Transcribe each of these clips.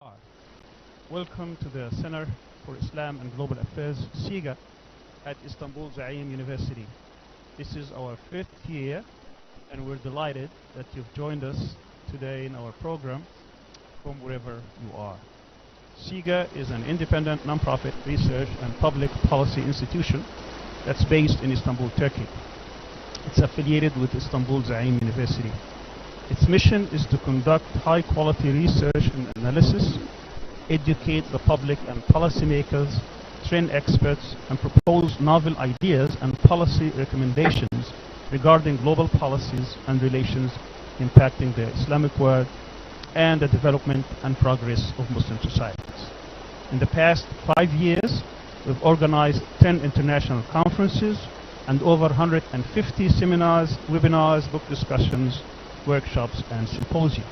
are. Welcome to the Center for Islam and Global Affairs, CIGA, at Istanbul Zaim University. This is our 5th year, and we're delighted that you've joined us today in our program from wherever you are. CIGA is an independent nonprofit research and public policy institution that's based in Istanbul, Turkey. It's affiliated with Istanbul Zaim University. Its mission is to conduct high-quality research and analysis, educate the public and policymakers, train experts, and propose novel ideas and policy recommendations regarding global policies and relations impacting the Islamic world and the development and progress of Muslim societies. In the past 5 years, we've organized 10 international conferences and over 150 seminars, webinars, book discussions, workshops, and symposia.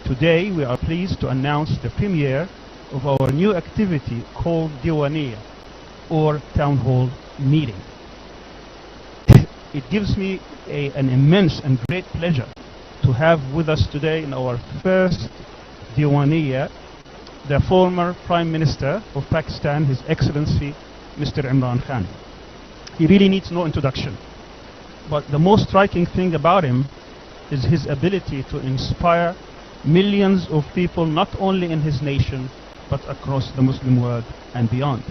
Today, we are pleased to announce the premiere of our new activity called Diwanniya, or Town Hall Meeting. It gives me an immense and great pleasure to have with us today in our first Diwanniya the former Prime Minister of Pakistan, His Excellency Mr. Imran Khan. He really needs no introduction, but the most striking thing about him is his ability to inspire millions of people not only in his nation but across the Muslim world and beyond.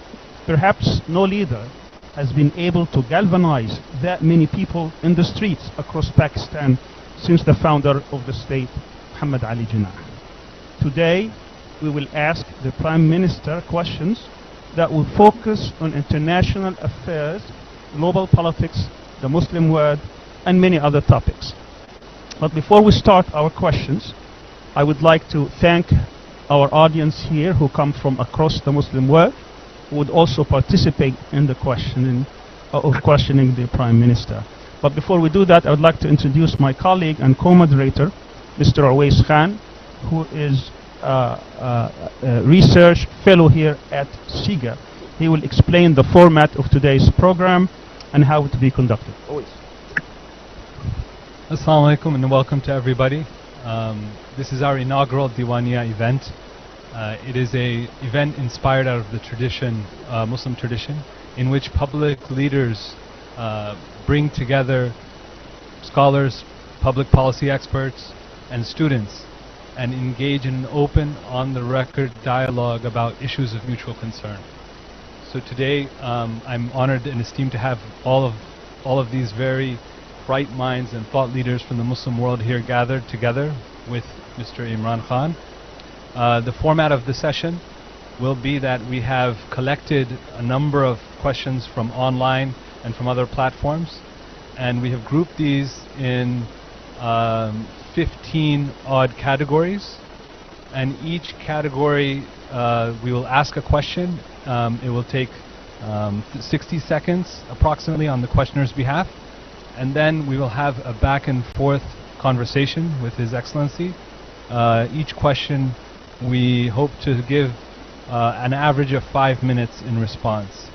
Perhaps no leader has been able to galvanize that many people in the streets across Pakistan since the founder of the state, Muhammad Ali Jinnah. Today, we will ask the Prime Minister questions that will focus on international affairs, global politics, the Muslim world, and many other topics. But before we start our questions, I would like to thank our audience here who come from across the Muslim world, who would also participate in the questioning the Prime Minister. But before we do that, I would like to introduce my colleague and co-moderator, Mr. Awais Khan, who is a research fellow here at CIGA. He will explain the format of today's program and how it will be conducted. Awais. Assalamu alaikum and welcome to everybody. This is our inaugural Diwanniya event. It is an event inspired out of the tradition, Muslim tradition, in which public leaders bring together scholars, public policy experts, and students and engage in an open, on-the-record dialogue about issues of mutual concern. So today, I'm honored and esteemed to have all of these very bright minds and thought leaders from the Muslim world here gathered together with Mr. Imran Khan. The format of the session will be that we have collected a number of questions from online and from other platforms, and we have grouped these in 15 odd categories, and each category we will ask a question. It will take 60 seconds approximately on the questioner's behalf, and then we will have a back and forth conversation with His Excellency. Each question we hope to give an average of 5 minutes in response.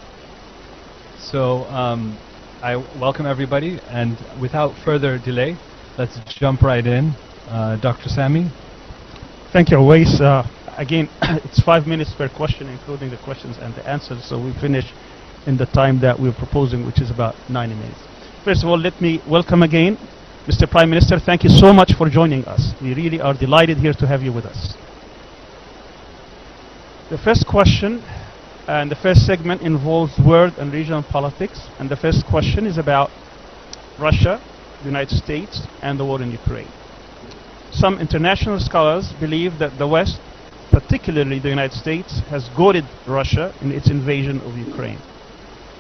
So I welcome everybody, and without further delay, let's jump right in. Dr. Sami. Thank you, Awais. Again, it's 5 minutes per question, including the questions and the answers, so we finish in the time that we're proposing, which is about 90 minutes. First of all, let me welcome again Mr. Prime Minister. Thank you so much for joining us. We really are delighted here to have you with us. The first question and the first segment involves world and regional politics, and the first question is about Russia, the United States, and the war in Ukraine. Some international scholars believe that the West, particularly the United States, has goaded Russia in its invasion of Ukraine.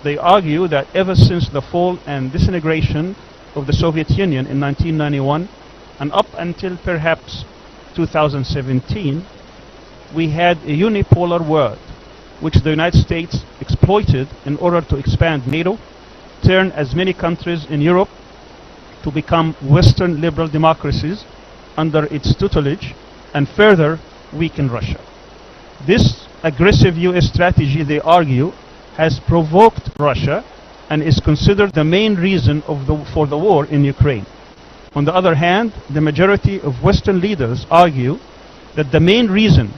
They argue that ever since the fall and disintegration of the Soviet Union in 1991 and up until perhaps 2017, we had a unipolar world which the United States exploited in order to expand NATO, turn as many countries in Europe to become Western liberal democracies under its tutelage, and further weaken Russia. This aggressive US strategy, they argue, has provoked Russia and is considered the main reason for the war in Ukraine. On the other hand, the majority of Western leaders argue that the main reason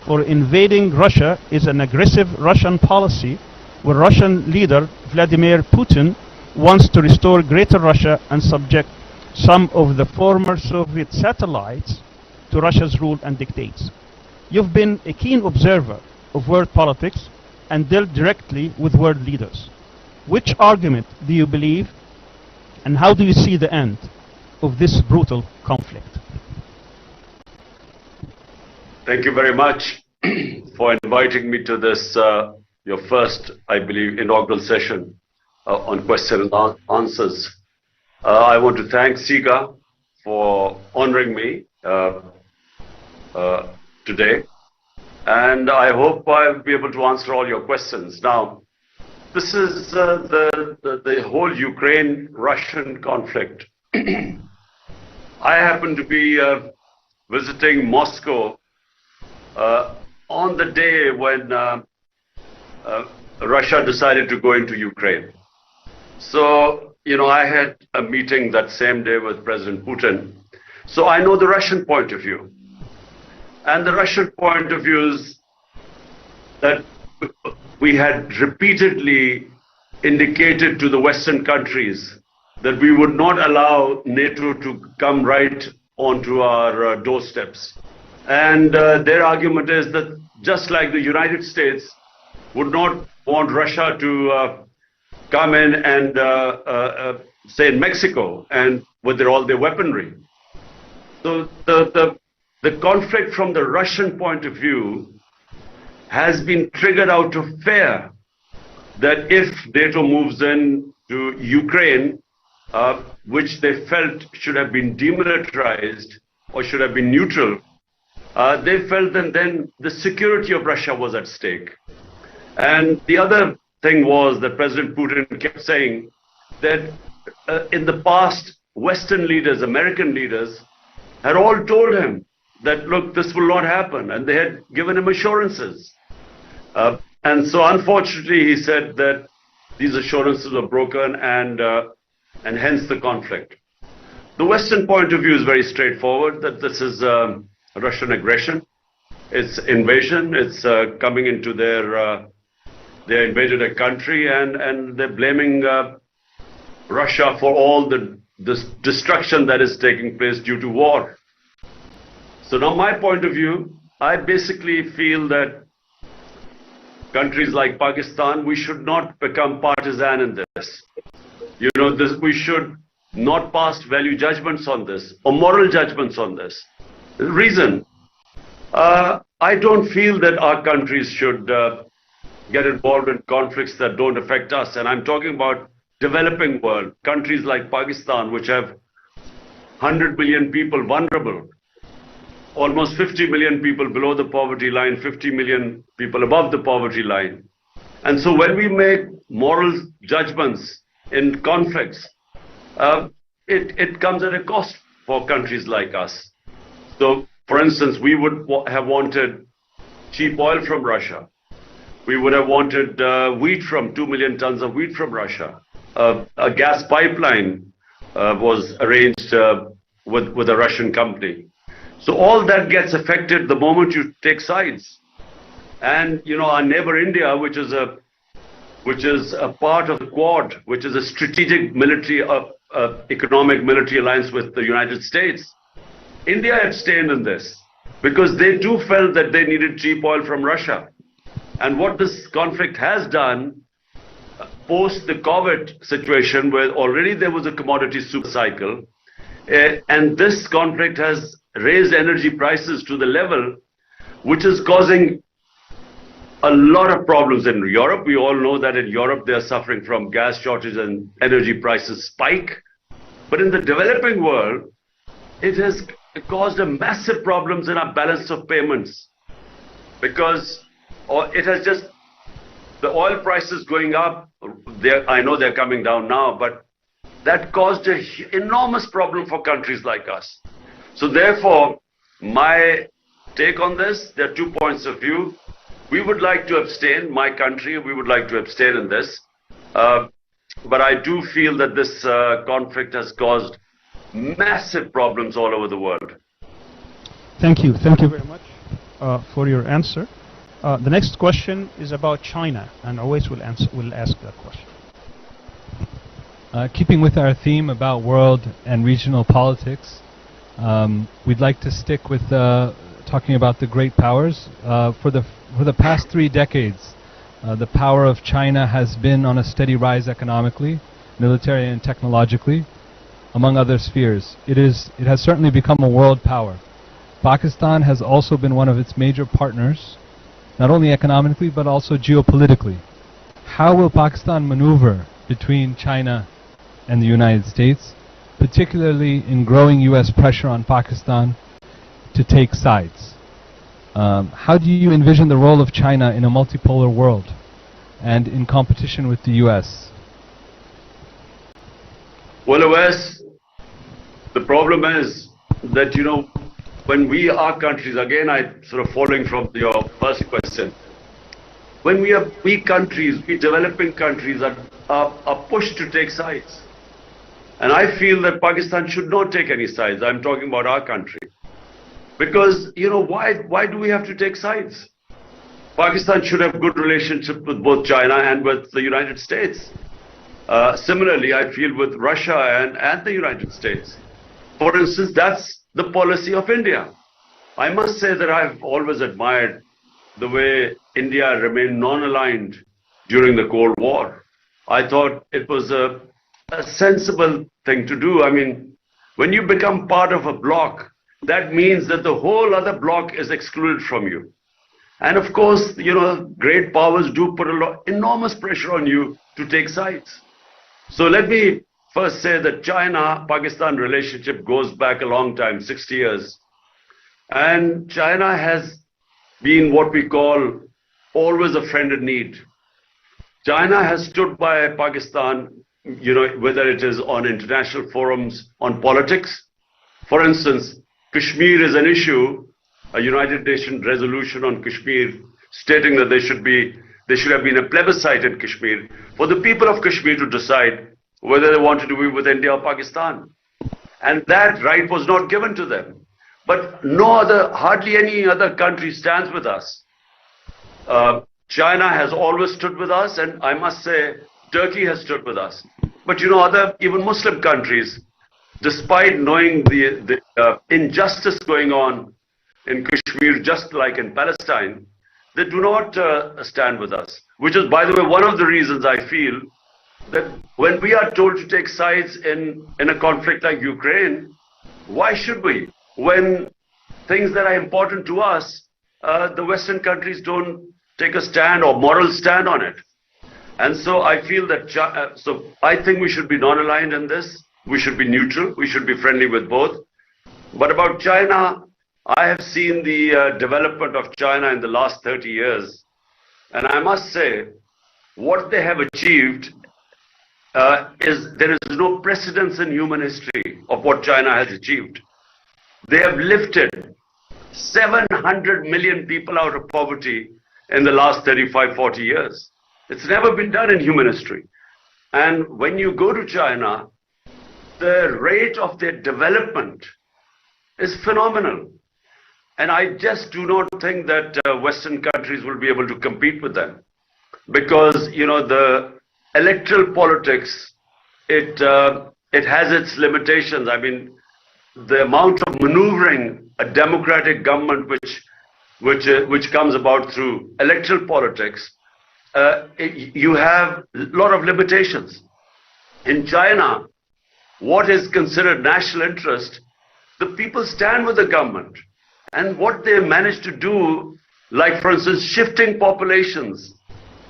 for invading Russia is an aggressive Russian policy where Russian leader Vladimir Putin wants to restore Greater Russia and subject some of the former Soviet satellites to Russia's rule and dictates. You've been a keen observer of world politics and dealt directly with world leaders. Which argument do you believe, and how do you see the end of this brutal conflict? Thank you very much for inviting me to this, your first, I believe, inaugural session on question and answers. I want to thank CIGA for honoring me today, and I hope I'll be able to answer all your questions. Now, this is the whole Ukraine-Russian conflict. I happen to be visiting Moscow on the day when Russia decided to go into Ukraine. So, you know, I had a meeting that same day with President Putin. So I know the Russian point of view. And the Russian point of view is that we had repeatedly indicated to the Western countries that we would not allow NATO to come right onto our doorsteps. And their argument is that just like the United States would not want Russia to come in and say in Mexico and with all their weaponry. So the conflict from the Russian point of view has been triggered out of fear that if NATO moves in to Ukraine, which they felt should have been demilitarized or should have been neutral, they felt that then the security of Russia was at stake. And the other thing was that President Putin kept saying that in the past, Western leaders, American leaders, had all told him that, look, this will not happen, and they had given him assurances. And so unfortunately, he said that these assurances were broken, and hence the conflict. The Western point of view is very straightforward, that this is Russian aggression, it's invasion, it's coming into they invaded a country, and they're blaming Russia for all the destruction that is taking place due to war. So now my point of view, I basically feel that countries like Pakistan, we should not become partisan in this. You know, we should not pass value judgments on this or moral judgments on this. The reason, I don't feel that our countries should get involved in conflicts that don't affect us. And I'm talking about developing world, countries like Pakistan, which have 100 million people vulnerable, almost 50 million people below the poverty line, 50 million people above the poverty line. And so when we make moral judgments in conflicts, it comes at a cost for countries like us. So, for instance, we would have wanted cheap oil from Russia. We would have wanted wheat 2 million tons of wheat from Russia. A gas pipeline was arranged with a Russian company. So all that gets affected the moment you take sides. And you know, our neighbor India, which is a part of the Quad, which is a strategic military, economic military alliance with the United States, India abstained in this because they too felt that they needed cheap oil from Russia. And what this conflict has done, post the COVID situation where already there was a commodity super cycle, and this conflict has raised energy prices to the level which is causing a lot of problems in Europe. We all know that in Europe they are suffering from gas shortage and energy prices spike. But in the developing world, it has caused a massive problems in our balance of payments, because it has just, the oil prices going up, I know they're coming down now, but that caused an enormous problem for countries like us. So therefore, my take on this, there are 2 points of view. We would like to abstain, my country, we would like to abstain in this. But I do feel that this conflict has caused massive problems all over the world. Thank you very much. for your answer. The next question is about China, and Awais will ask that question. Keeping with our theme about world and regional politics, we'd like to stick with talking about the great powers. For the past 3 decades, the power of China has been on a steady rise economically, military and technologically, among other spheres. It has certainly become a world power. Pakistan has also been one of its major partners, not only economically but also geopolitically. How will Pakistan maneuver between China and the United States, particularly in growing US pressure on Pakistan to take sides? How do you envision the role of China in a multipolar world and in competition with the US? Well, Wes, the problem is that, when we are countries, again, I'm sort of following from your first question, when we are weak countries, we developing countries are pushed to take sides. And I feel that Pakistan should not take any sides. I'm talking about our country. Because, why do we have to take sides? Pakistan should have good relationship with both China and with the United States. Similarly, I feel with Russia and the United States. For instance, that's the policy of India. I must say that I've always admired the way India remained non-aligned during the Cold War. I thought it was a sensible thing to do. I mean, when you become part of a bloc, that means that the whole other bloc is excluded from you. And of course, great powers do put enormous pressure on you to take sides. So let me first say that China-Pakistan relationship goes back a long time, 60 years. And China has been what we call always a friend in need. China has stood by Pakistan, whether it is on international forums, on politics. For instance, Kashmir is an issue, a United Nations resolution on Kashmir stating that there should have been a plebiscite in Kashmir for the people of Kashmir to decide whether they wanted to be with India or Pakistan. And that right was not given to them. But hardly any other country stands with us. China has always stood with us, and I must say, Turkey has stood with us. But even Muslim countries, despite knowing the injustice going on in Kashmir, just like in Palestine, they do not stand with us. Which is, by the way, one of the reasons I feel that when we are told to take sides in a conflict like Ukraine, why should we? When things that are important to us, the Western countries don't take a stand or moral stand on it. And so I feel that, I think we should be non-aligned in this. We should be neutral. We should be friendly with both. But about China, I have seen the development of China in the last 30 years. And I must say, what they have achieved there is no precedence in human history of what China has achieved. They have lifted 700 million people out of poverty in the last 35, 40 years. It's never been done in human history. And when you go to China, the rate of their development is phenomenal. And I just do not think that Western countries will be able to compete with them. Because, the electoral politics, it has its limitations. I mean, the amount of maneuvering a democratic government which comes about through electoral politics, you have a lot of limitations. In China, what is considered national interest, the people stand with the government. And what they managed to do, like for instance, shifting populations,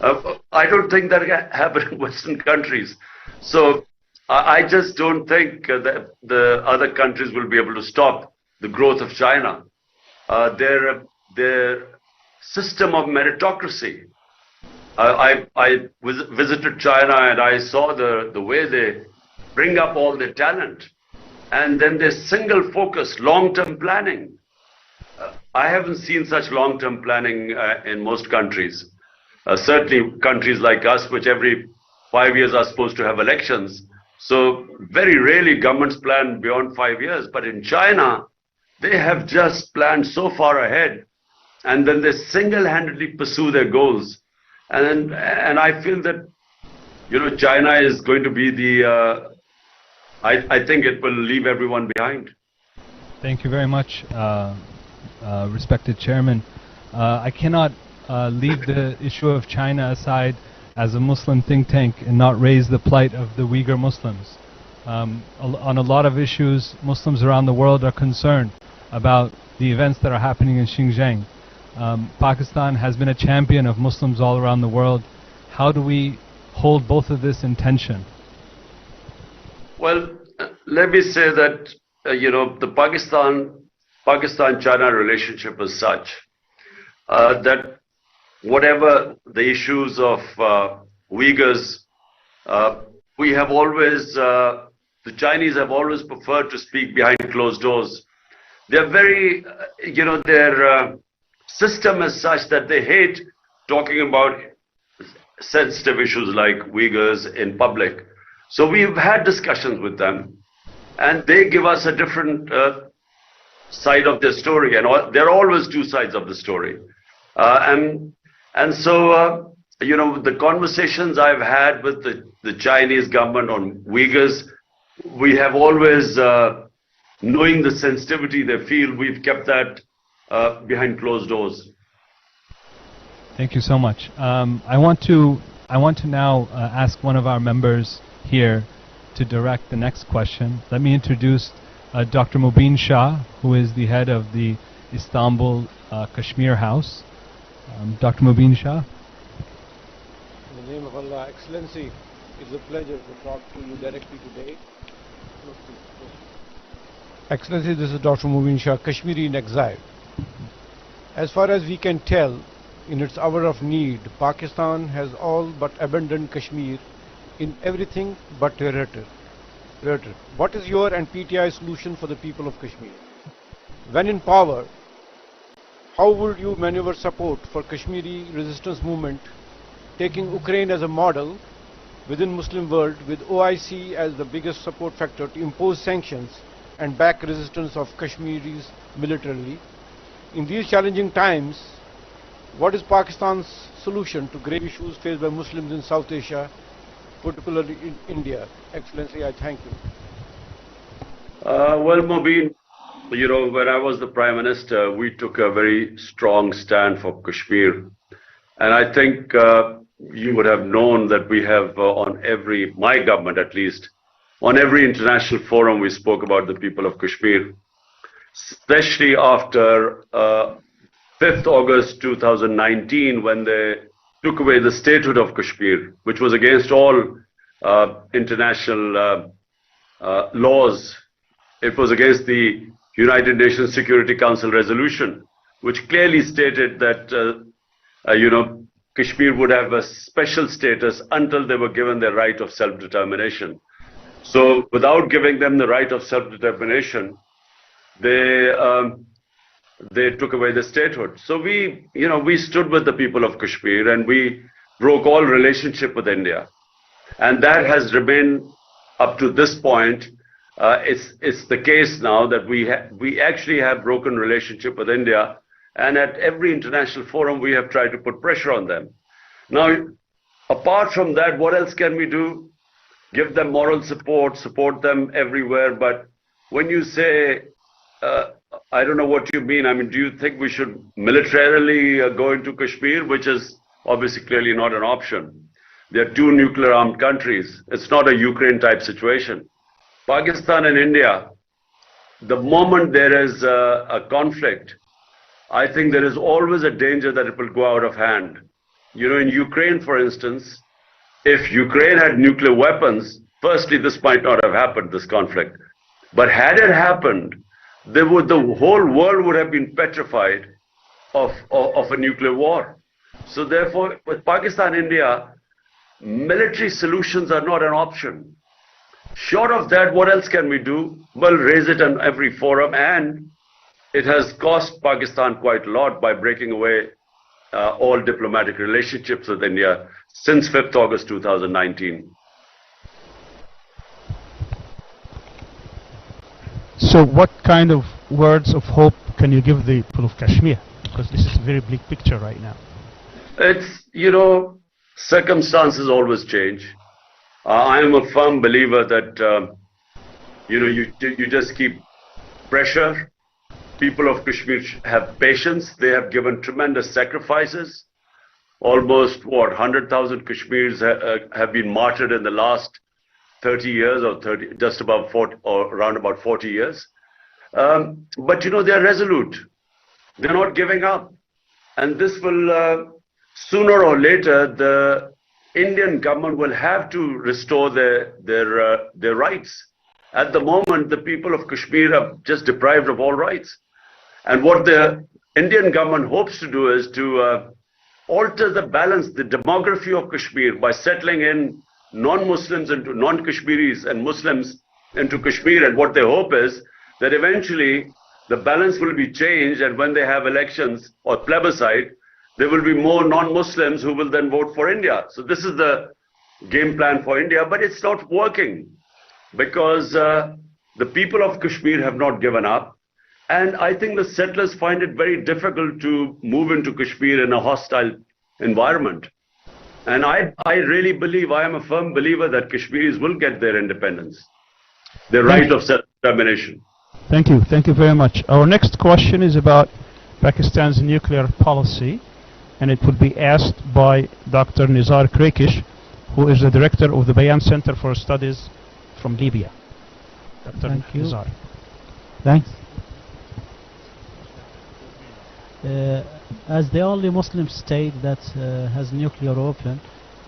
I don't think that can happen in Western countries. So I just don't think that the other countries will be able to stop the growth of China. Their system of meritocracy. I visited China and I saw the way they bring up all their talent. And then their single focus, long-term planning. I haven't seen such long-term planning in most countries. Certainly countries like us, which every 5 years are supposed to have elections. So very rarely governments plan beyond 5 years. But in China, they have just planned so far ahead. and then they single-handedly pursue their goals. And I feel that, you know, China is going to be the, I think it will leave everyone behind. Thank you very much, respected Chairman. I cannot leave the issue of China aside as a Muslim think tank and not raise the plight of the Uyghur Muslims. On a lot of issues, Muslims around the world are concerned about the events that are happening in Xinjiang. Pakistan has been a champion of Muslims all around the world. How do we hold both of this in tension? Well, let me say that, you know, the Pakistan-China relationship is such that whatever the issues of Uyghurs, we have always, the Chinese have always preferred to speak behind closed doors. They're very, you know, their system is such that they hate talking about sensitive issues like Uyghurs in public. So we've had discussions with them, and they give us a different side of their story, and there are always two sides of the story. And so, you know, the conversations I've had with the Chinese government on Uyghurs, we have always, knowing the sensitivity they feel, we've kept that behind closed doors. Thank you so much. I want to now ask one of our members here to direct the next question. Let me introduce Dr. Mubin Shah, who is the head of the Istanbul Kashmir House. Dr. Mubin Shah. In the name of Allah, Excellency, it's a pleasure to talk to you directly today. Excellency, this is Dr. Mubin Shah, Kashmiri in exile. As far as we can tell, in its hour of need, Pakistan has all but abandoned Kashmir in everything but rhetoric. What is your and PTI solution for the people of Kashmir? When in power, how would you maneuver support for Kashmiri resistance movement, taking Ukraine as a model within Muslim world, with OIC as the biggest support factor to impose sanctions and back resistance of Kashmiris militarily? In these challenging times, what is Pakistan's solution to grave issues faced by Muslims in South Asia, particularly in India? Excellency, I thank you. Well, Mubin, you know, when I was the Prime Minister, we took a very strong stand for Kashmir. And I think you would have known that we have my government at least, on every international forum we spoke about the people of Kashmir, especially after 5th August 2019, when they took away the statehood of Kashmir, which was against all international laws. It was against the United Nations Security Council resolution, which clearly stated that, you know, Kashmir would have a special status until they were given their right of self-determination. So without giving them the right of self-determination, they took away the statehood. So we stood with the people of Kashmir, and we broke all relationship with India. And that has remained up to this point. It's the case now that we actually have broken relationship with India, and at every international forum we have tried to put pressure on them. Now, apart from that, what else can we do? Give them moral support them everywhere. But when you say, I don't know what you mean. I mean, do you think we should militarily go into Kashmir, which is obviously clearly not an option? There are two nuclear armed countries. It's not a Ukraine type situation. Pakistan and India, the moment there is a conflict, I think there is always a danger that it will go out of hand. You know, in Ukraine, for instance, if Ukraine had nuclear weapons, firstly, this might not have happened, this conflict. But had it happened, the whole world would have been petrified of a nuclear war. So therefore, with Pakistan, India, military solutions are not an option. Short of that, what else can we do? Well, raise it on every forum, and it has cost Pakistan quite a lot by breaking away all diplomatic relationships with India since 5th August 2019. So what kind of words of hope can you give the people of Kashmir? Because this is a very bleak picture right now. It's, circumstances always change. I am a firm believer that, you just keep pressure. People of Kashmir have patience. They have given tremendous sacrifices. Almost, 100,000 Kashmiris have been martyred in the last 30 years or just about 40, or around about 40 years. But, they are resolute. They're not giving up. And this will, sooner or later, the Indian government will have to restore their rights. At the moment, the people of Kashmir are just deprived of all rights. And what the Indian government hopes to do is to alter the balance, the demography of Kashmir by settling in non-Muslims into non-Kashmiris and Muslims into Kashmir. And what they hope is that eventually the balance will be changed, and when they have elections or plebiscite, there will be more non-Muslims who will then vote for India. So this is the game plan for India, but it's not working because the people of Kashmir have not given up. And I think the settlers find it very difficult to move into Kashmir in a hostile environment. And I really believe, I am a firm believer that Kashmiris will get their independence, their right of self-determination. Thank you. Thank you very much. Our next question is about Pakistan's nuclear policy, and it will be asked by Dr. Nizar Krekish, who is the director of the Bayan Center for Studies from Libya. Dr. Thank you. Nizar. Thanks. As the only Muslim state that has nuclear weapon,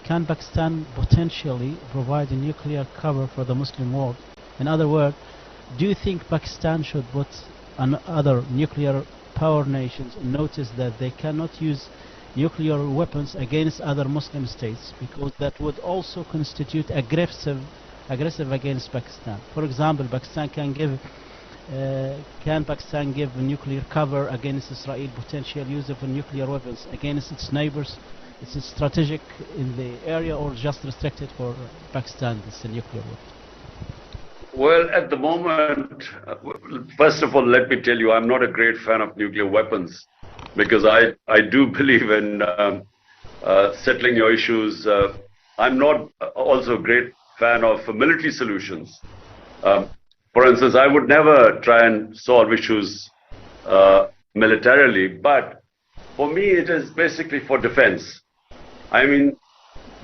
can Pakistan potentially provide a nuclear cover for the Muslim world? In other words, do you think Pakistan should put other nuclear power nations on notice that they cannot use nuclear weapons against other Muslim states, because that would also constitute aggressive against Pakistan? For example, can Pakistan give nuclear cover against Israel potential use of nuclear weapons against its neighbors? Is it strategic in the area or just restricted for Pakistan, this nuclear weapon? Well, at the moment, first of all, let me tell you, I'm not a great fan of nuclear weapons because I do believe in settling your issues. I'm not also a great fan of military solutions. For instance, I would never try and solve issues militarily, but for me it is basically for defense. I mean,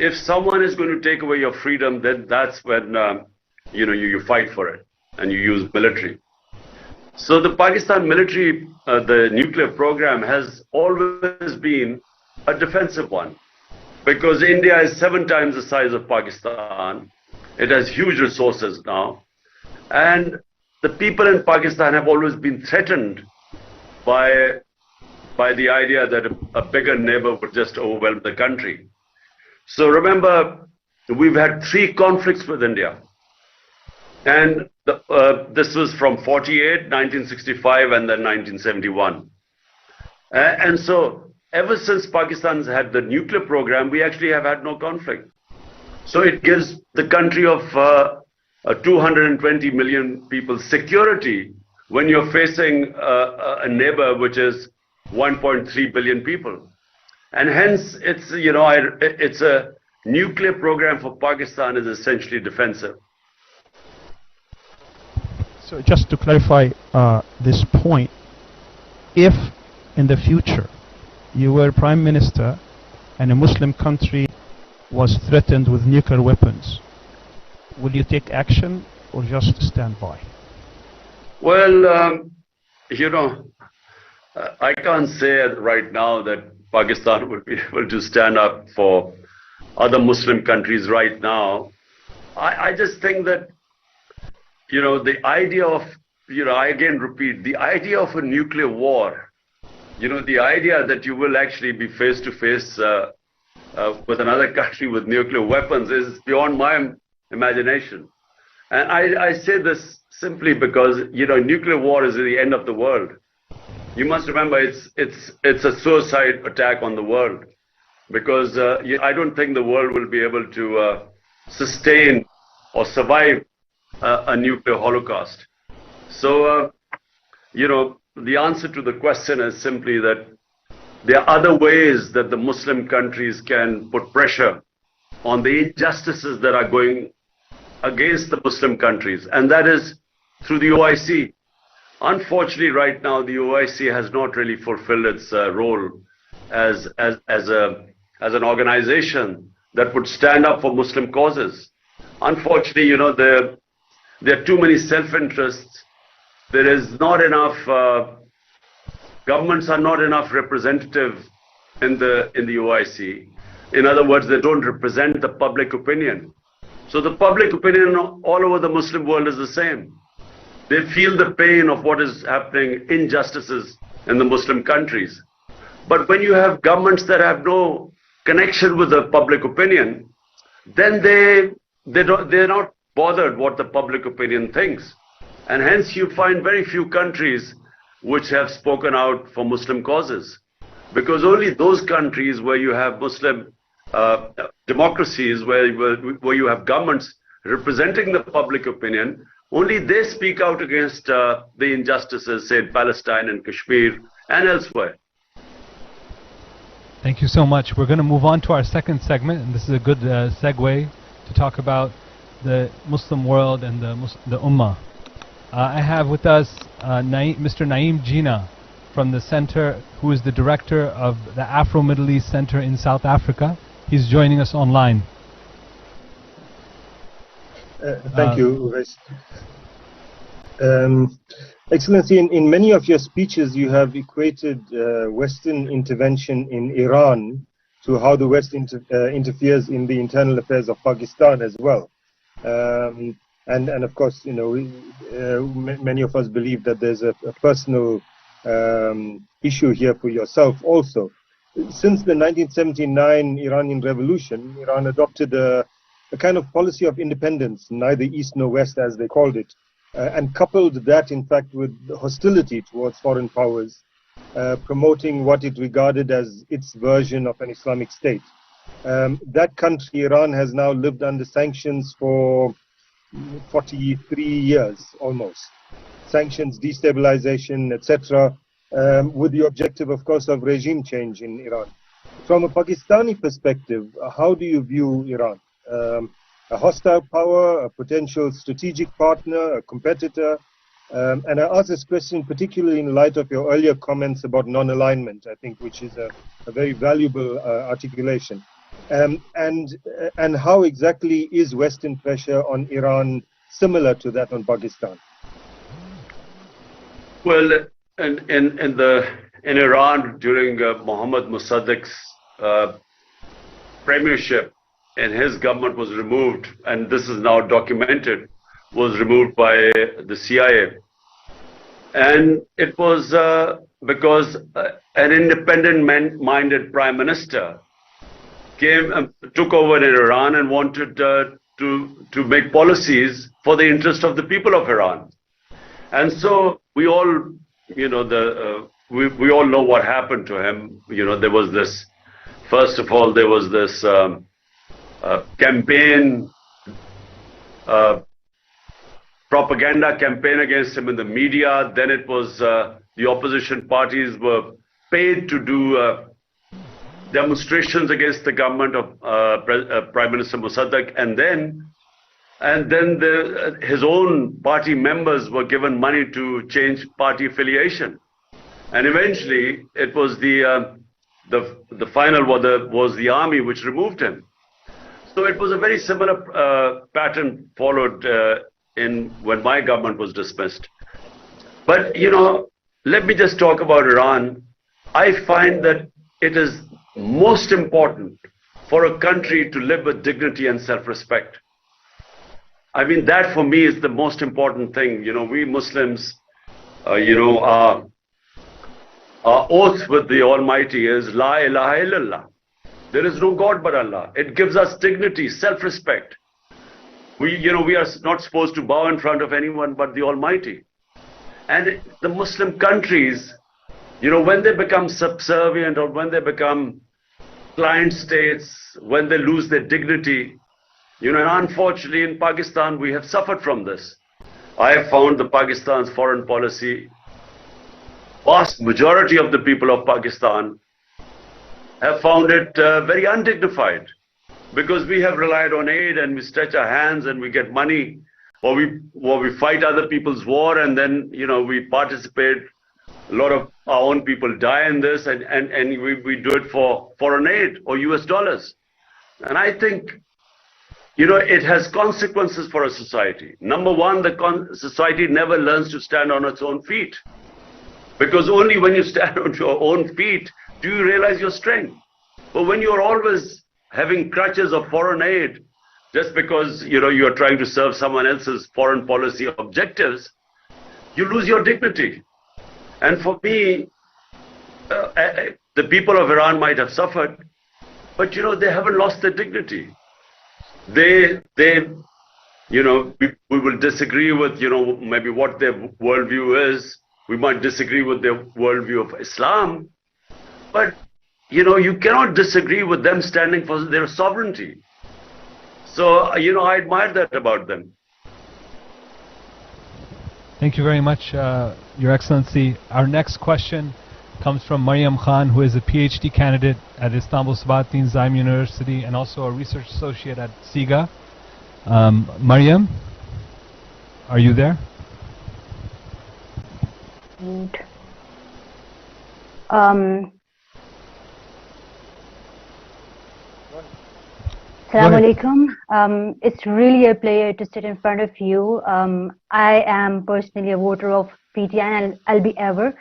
if someone is going to take away your freedom, then that's when you fight for it and you use military. So the Pakistan military, the nuclear program has always been a defensive one, because India is 7 times the size of Pakistan. It has huge resources now. And the people in Pakistan have always been threatened by the idea that a bigger neighbor would just overwhelm the country. So remember, we've had 3 conflicts with India. And this was from 48, 1965, and then 1971. And so ever since Pakistan's had the nuclear program, we actually have had no conflict. So it gives the country of 220 million people security when you're facing a neighbor which is 1.3 billion people. And hence, it's a nuclear program for Pakistan is essentially defensive. So just to clarify this point, if in the future you were Prime Minister and a Muslim country was threatened with nuclear weapons, will you take action or just stand by? Well, I can't say right now that Pakistan would be able to stand up for other Muslim countries right now. I just think that, the idea of, I again repeat, the idea of a nuclear war, the idea that you will actually be face to face with another country with nuclear weapons is beyond my imagination. And I say this simply because, nuclear war is the end of the world. You must remember it's a suicide attack on the world, because I don't think the world will be able to sustain or survive a nuclear holocaust. So, the answer to the question is simply that there are other ways that the Muslim countries can put pressure on the injustices that are going against the Muslim countries, and that is through the OIC. Unfortunately, right now, the OIC has not really fulfilled its role as an organization that would stand up for Muslim causes. Unfortunately, you know, there are too many self-interests. There is not enough, governments are not enough representative in the OIC. In other words, they don't represent the public opinion. So the public opinion all over the Muslim world is the same. They feel the pain of what is happening, injustices in the Muslim countries. But when you have governments that have no connection with the public opinion, then they're not bothered what the public opinion thinks. And hence you find very few countries which have spoken out for Muslim causes. Because only those countries where you have Muslim democracies, where you have governments representing the public opinion, only they speak out against the injustices, say, in Palestine and Kashmir and elsewhere. Thank you so much. We're going to move on to our second segment, and this is a good segue to talk about the Muslim world and the Ummah. I have with us Mr. Naeem Jinnah from the center, who is the director of the Afro-Middle East Center in South Africa. He's joining us online. Thank you, Uwais. Excellency, in many of your speeches you have equated Western intervention in Iran to how the West interferes in the internal affairs of Pakistan as well. And of course, you know, many of us believe that there's a personal issue here for yourself also. Since the 1979 Iranian Revolution, Iran adopted a kind of policy of independence, neither East nor West as they called it, and coupled that in fact with hostility towards foreign powers, promoting what it regarded as its version of an Islamic state. That country, Iran, has now lived under sanctions for 43 years almost. Sanctions, destabilization, etc., with the objective, of course, of regime change in Iran. From a Pakistani perspective, how do you view Iran? A hostile power, a potential strategic partner, a competitor? And I ask this question particularly in light of your earlier comments about non-alignment, I think, which is a very valuable articulation. And how exactly is Western pressure on Iran similar to that on Pakistan? Well, in Iran during Mohammad Mossadegh's premiership, and his government was removed, and this is now documented, was removed by the CIA. And it was because an independent-minded prime minister took over in Iran and wanted to make policies for the interest of the people of Iran. And so we all, you know, we all know what happened to him. You know, there was this, first of all, there was this campaign, propaganda campaign against him in the media. Then it was the opposition parties were paid to do demonstrations against the government of Prime Minister Mossadegh, and then his own party members were given money to change party affiliation, and eventually it was the final was the army which removed him. So it was a very similar pattern followed when my government was dismissed. But you know, let me just talk about Iran. I find that it is most important for a country to live with dignity and self-respect. I mean, that for me is the most important thing. You know, we Muslims, you know, our oath with the Almighty is La ilaha illallah. There is no God but Allah. It gives us dignity, self-respect. We are not supposed to bow in front of anyone but the Almighty. And the Muslim countries, you know, when they become subservient or when they become client states, when they lose their dignity, you know, and unfortunately in Pakistan we have suffered from this. I have found the Pakistan's foreign policy, vast majority of the people of Pakistan have found it very undignified, because we have relied on aid and we stretch our hands and we get money, or we fight other people's war, and then we participate. A lot of our own people die in this, and we do it for foreign aid or US dollars. And I think it has consequences for a society. Number one, the society never learns to stand on its own feet, because only when you stand on your own feet do you realize your strength. But when you're always having crutches of foreign aid, just because you're trying to serve someone else's foreign policy objectives, you lose your dignity. And for me, the people of Iran might have suffered, but they haven't lost their dignity. We will disagree with maybe what their worldview is. We might disagree with their worldview of Islam, but you cannot disagree with them standing for their sovereignty. So I admire that about them. Thank you very much, Your Excellency. Our next question comes from Mariam Khan, who is a PhD candidate at Istanbul Sabahattin Zaim University and also a research associate at CIGA. Mariam, are you there? Assalamu alaikum. It's really a pleasure to sit in front of you. I am personally a voter of PTI and I'll be ever.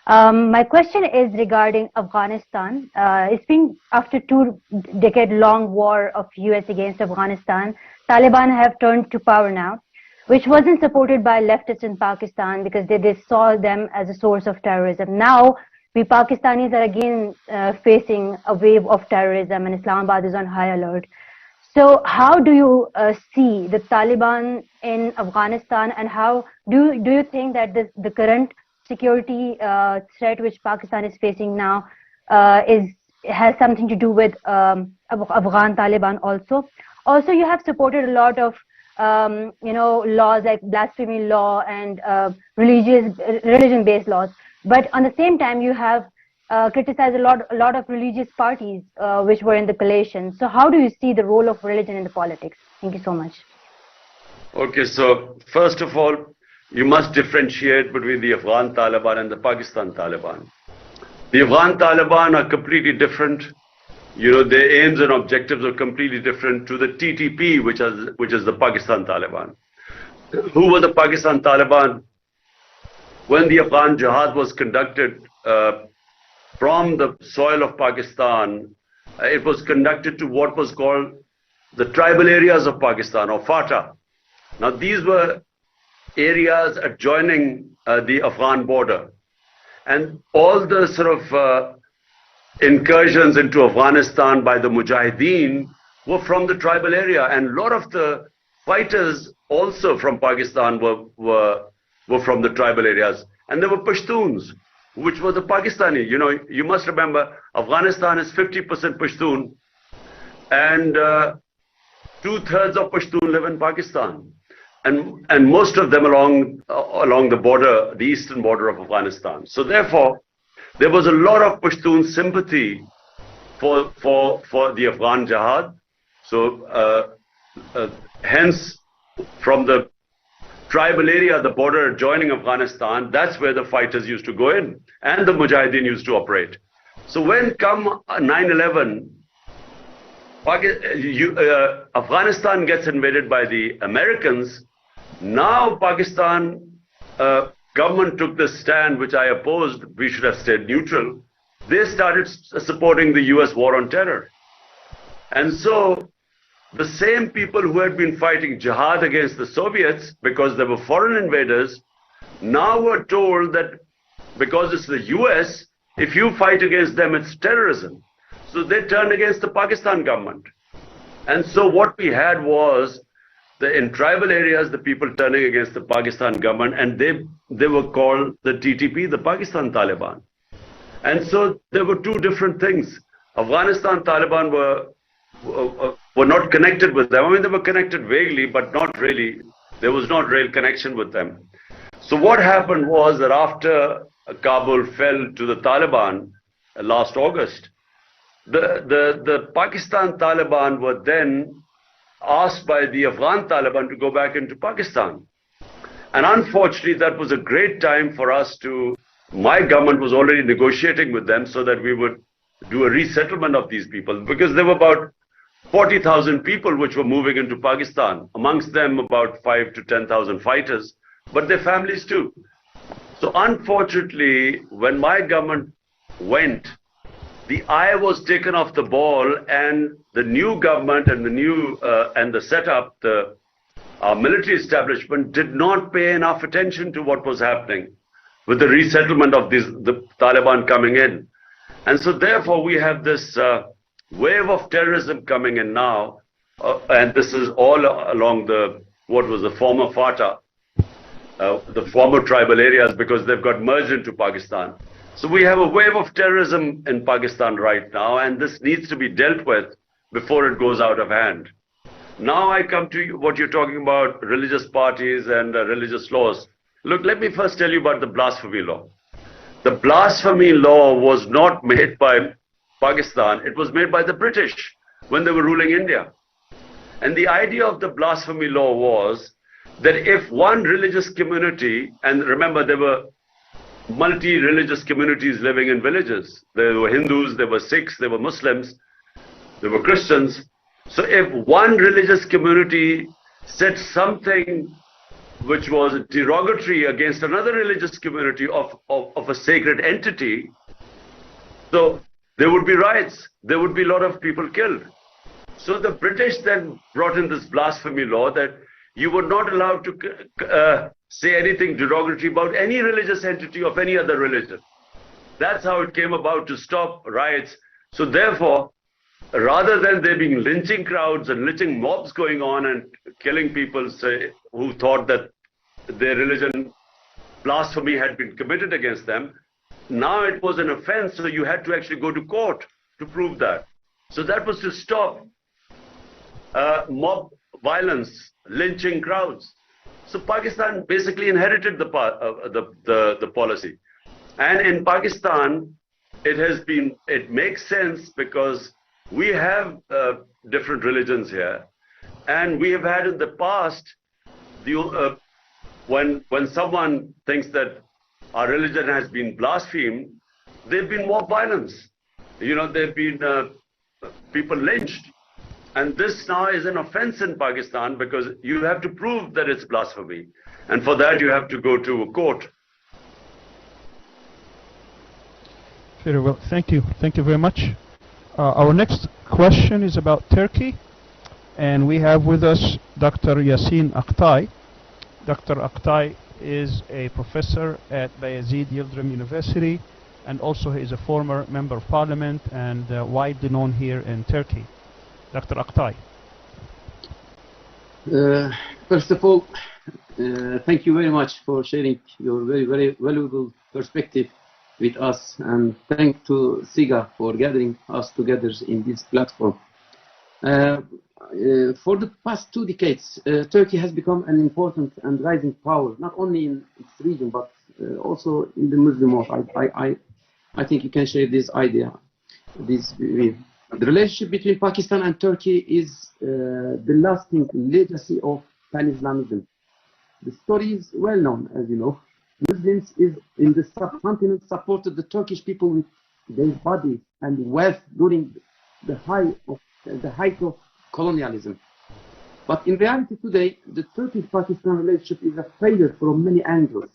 My question is regarding Afghanistan. It's been after 2-decade-long war of US against Afghanistan. Taliban have turned to power now, which wasn't supported by leftists in Pakistan because they saw them as a source of terrorism. Now, we Pakistanis are again facing a wave of terrorism, and Islamabad is on high alert. So how do you see the Taliban in Afghanistan, and how do you think that the current security threat which Pakistan is facing now has something to do with Afghan Taliban also? Also, you have supported a lot of laws like blasphemy law and religion-based laws, but on the same time you have criticized a lot of religious parties which were in the coalition. So how do you see the role of religion in the politics? Thank you so much. Okay, so first of all, you must differentiate between the Afghan Taliban and the Pakistan Taliban. The Afghan Taliban are completely different. Their aims and objectives are completely different to the TTP, which is the Pakistan Taliban. Who were the Pakistan Taliban? When the Afghan Jihad was conducted from the soil of Pakistan, it was conducted to what was called the tribal areas of Pakistan, or FATA. Now these were areas adjoining the Afghan border, and all the sort of incursions into Afghanistan by the Mujahideen were from the tribal area, and a lot of the fighters also from Pakistan were from the tribal areas, and there were Pashtuns, which were the Pakistani. You must remember, Afghanistan is 50% Pashtun, and 2/3 of Pashtun live in Pakistan, and most of them along the border, the eastern border of Afghanistan. So therefore, there was a lot of Pashtun sympathy for the Afghan Jihad. So hence, from the tribal area, the border adjoining Afghanistan, that's where the fighters used to go in, and the Mujahideen used to operate. So when come 9/11, Afghanistan gets invaded by the Americans. Now Pakistan government took the stand, which I opposed. We should have stayed neutral. They started supporting the US war on terror. And so the same people who had been fighting jihad against the Soviets because they were foreign invaders now were told that because it's the US, if you fight against them, it's terrorism. So they turned against the Pakistan government. And so what we had was, in tribal areas, the people turning against the Pakistan government, and they were called the TTP, the Pakistan Taliban. And so there were two different things. Afghanistan Taliban were not connected with them. I mean, they were connected vaguely, but not really. There was not real connection with them. So what happened was that after Kabul fell to the Taliban last August, the Pakistan Taliban were then asked by the Afghan Taliban to go back into Pakistan. And unfortunately, that was a great time for us to, my government was already negotiating with them so that we would do a resettlement of these people, because there were about 40,000 people which were moving into Pakistan, amongst them about 5 to 10,000 fighters, but their families too. So unfortunately, when my government went, the eye was taken off the ball, and the new government and the new and the setup, the military establishment did not pay enough attention to what was happening with the resettlement of the Taliban coming in. And so therefore we have this wave of terrorism coming in now, and this is all along what was the former FATA, the former tribal areas, because they've got merged into Pakistan. So we have a wave of terrorism in Pakistan right now, and this needs to be dealt with before it goes out of hand. Now I come to what you're talking about, religious parties and religious laws. Look, let me first tell you about the blasphemy law. The blasphemy law was not made by Pakistan, it was made by the British when they were ruling India. And the idea of the blasphemy law was that if one religious community, and remember there were multi-religious communities living in villages. There were Hindus, there were Sikhs, there were Muslims, there were Christians. So if one religious community said something which was derogatory against another religious community of a sacred entity, so there would be riots, there would be a lot of people killed. So the British then brought in this blasphemy law that you were not allowed to say anything derogatory about any religious entity of any other religion. That's how it came about, to stop riots. So therefore, rather than there being lynching crowds and lynching mobs going on and killing people, say, who thought that their religion blasphemy had been committed against them, now it was an offense, so you had to actually go to court to prove that. So that was to stop mob violence, lynching crowds. So Pakistan basically inherited the policy. And in Pakistan, it makes sense because we have different religions here. And we have had in the past, when someone thinks that our religion has been blasphemed, there've been mob violence. You know, there've been people lynched. And this now is an offense in Pakistan because you have to prove that it's blasphemy. And for that, you have to go to a court. Very well. Thank you. Thank you very much. Our next question is about Turkey. And we have with us Dr. Yasin Aktay. Dr. Aktay is a professor at Bayezid Yildirim University, and also he is a former member of parliament and widely known here in Turkey. Dr. Aktay. First of all, thank you very much for sharing your very, very valuable perspective with us, and thank to CIGA for gathering us together in this platform. For the past 2 decades, Turkey has become an important and rising power, not only in its region, but also in the Muslim world. I think you can share this idea, this view. The relationship between Pakistan and Turkey is the lasting legacy of Pan-Islamism. The story is well known, as you know. Muslims in the subcontinent supported the Turkish people with their bodies and wealth during the height of colonialism. But in reality today, the Turkish-Pakistan relationship is a failure from many angles.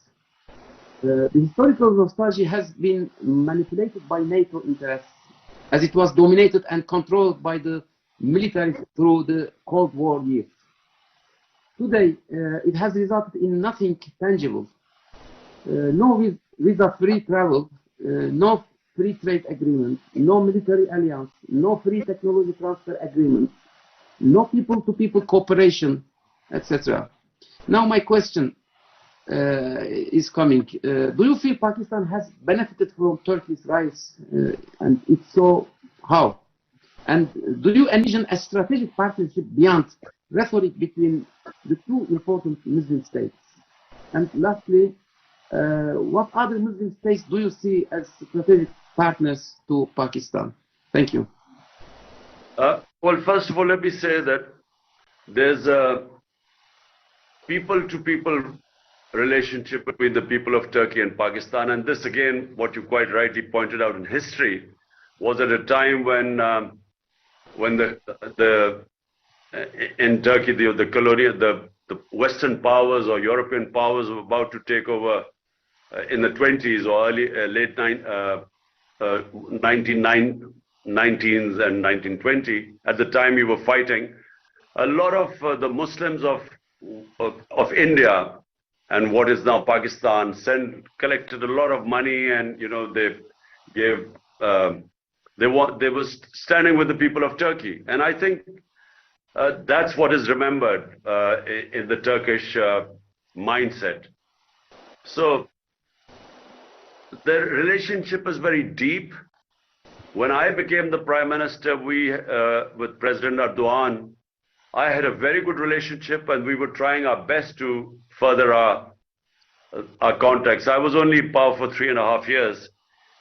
The historical nostalgia has been manipulated by NATO interests, as it was dominated and controlled by the military through the Cold War years. Today, it has resulted in nothing tangible. No visa-free travel, no free trade agreement, no military alliance, no free technology transfer agreement, no people-to-people cooperation, etc. Now my question is coming. Do you feel Pakistan has benefited from Turkey's rise? And if so, how? And do you envision a strategic partnership beyond rhetoric between the two important Muslim states? And lastly, what other Muslim states do you see as strategic partners to Pakistan? Thank you. Well, first of all, let me say that there's a people-to-people relationship between the people of Turkey and Pakistan, and this again, what you quite rightly pointed out in history, was at a time when in Turkey the Western powers or European powers were about to take over in the 20s or late 1919s and 1920. At the time we were fighting, a lot of the Muslims of India and what is now Pakistan collected a lot of money, and they gave they were standing with the people of Turkey, and I think that's what is remembered in the Turkish mindset. So the relationship is very deep. When I became the Prime Minister, with President Erdogan, I had a very good relationship, and we were trying our best to further our contacts. I was only in power for 3.5 years,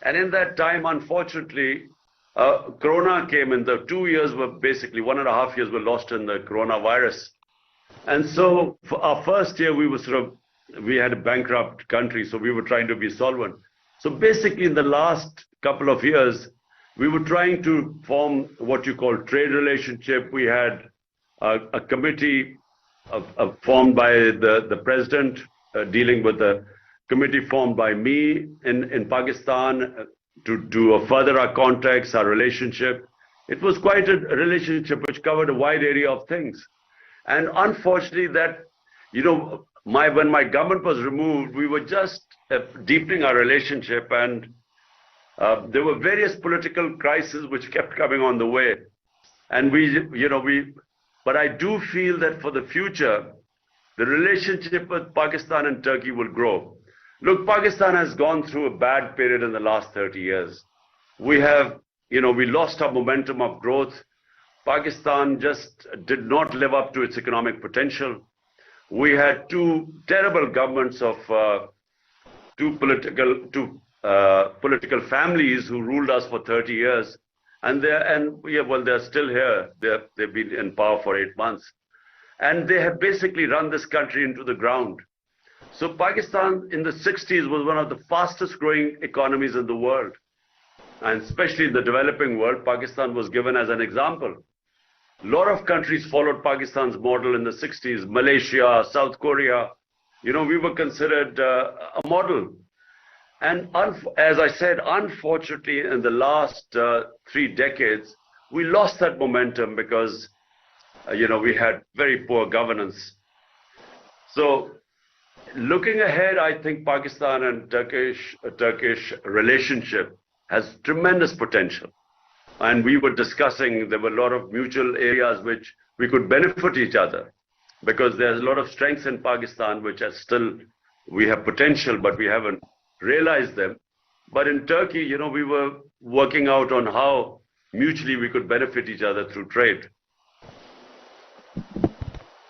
and in that time, unfortunately, Corona came in. The 2 years were basically 1.5 years were lost in the coronavirus, and so for our first year we had a bankrupt country, so we were trying to be solvent. So basically, in the last couple of years, we were trying to form what you call trade relationship. We had a committee formed by the president, dealing with the committee formed by me in Pakistan to further our contacts, our relationship. It was quite a relationship which covered a wide area of things. And unfortunately when my government was removed, we were just deepening our relationship, and there were various political crises which kept coming on the way. And but I do feel that for the future, the relationship with Pakistan and Turkey will grow. Look, Pakistan has gone through a bad period in the last 30 years. We lost our momentum of growth. Pakistan just did not live up to its economic potential. We had two terrible governments of two political families who ruled us for 30 years. And they're still here. They've been in power for 8 months. And they have basically run this country into the ground. So Pakistan in the 60s was one of the fastest growing economies in the world. And especially in the developing world, Pakistan was given as an example. A lot of countries followed Pakistan's model in the 60s, Malaysia, South Korea. We were considered a model. And as I said, unfortunately, in the last 3 decades, we lost that momentum because, we had very poor governance. So looking ahead, I think Pakistan and Turkish relationship has tremendous potential. And we were discussing, there were a lot of mutual areas which we could benefit each other, because there's a lot of strengths in Pakistan which we have potential, but we haven't realized them. But in Turkey, we were working out on how mutually we could benefit each other through trade.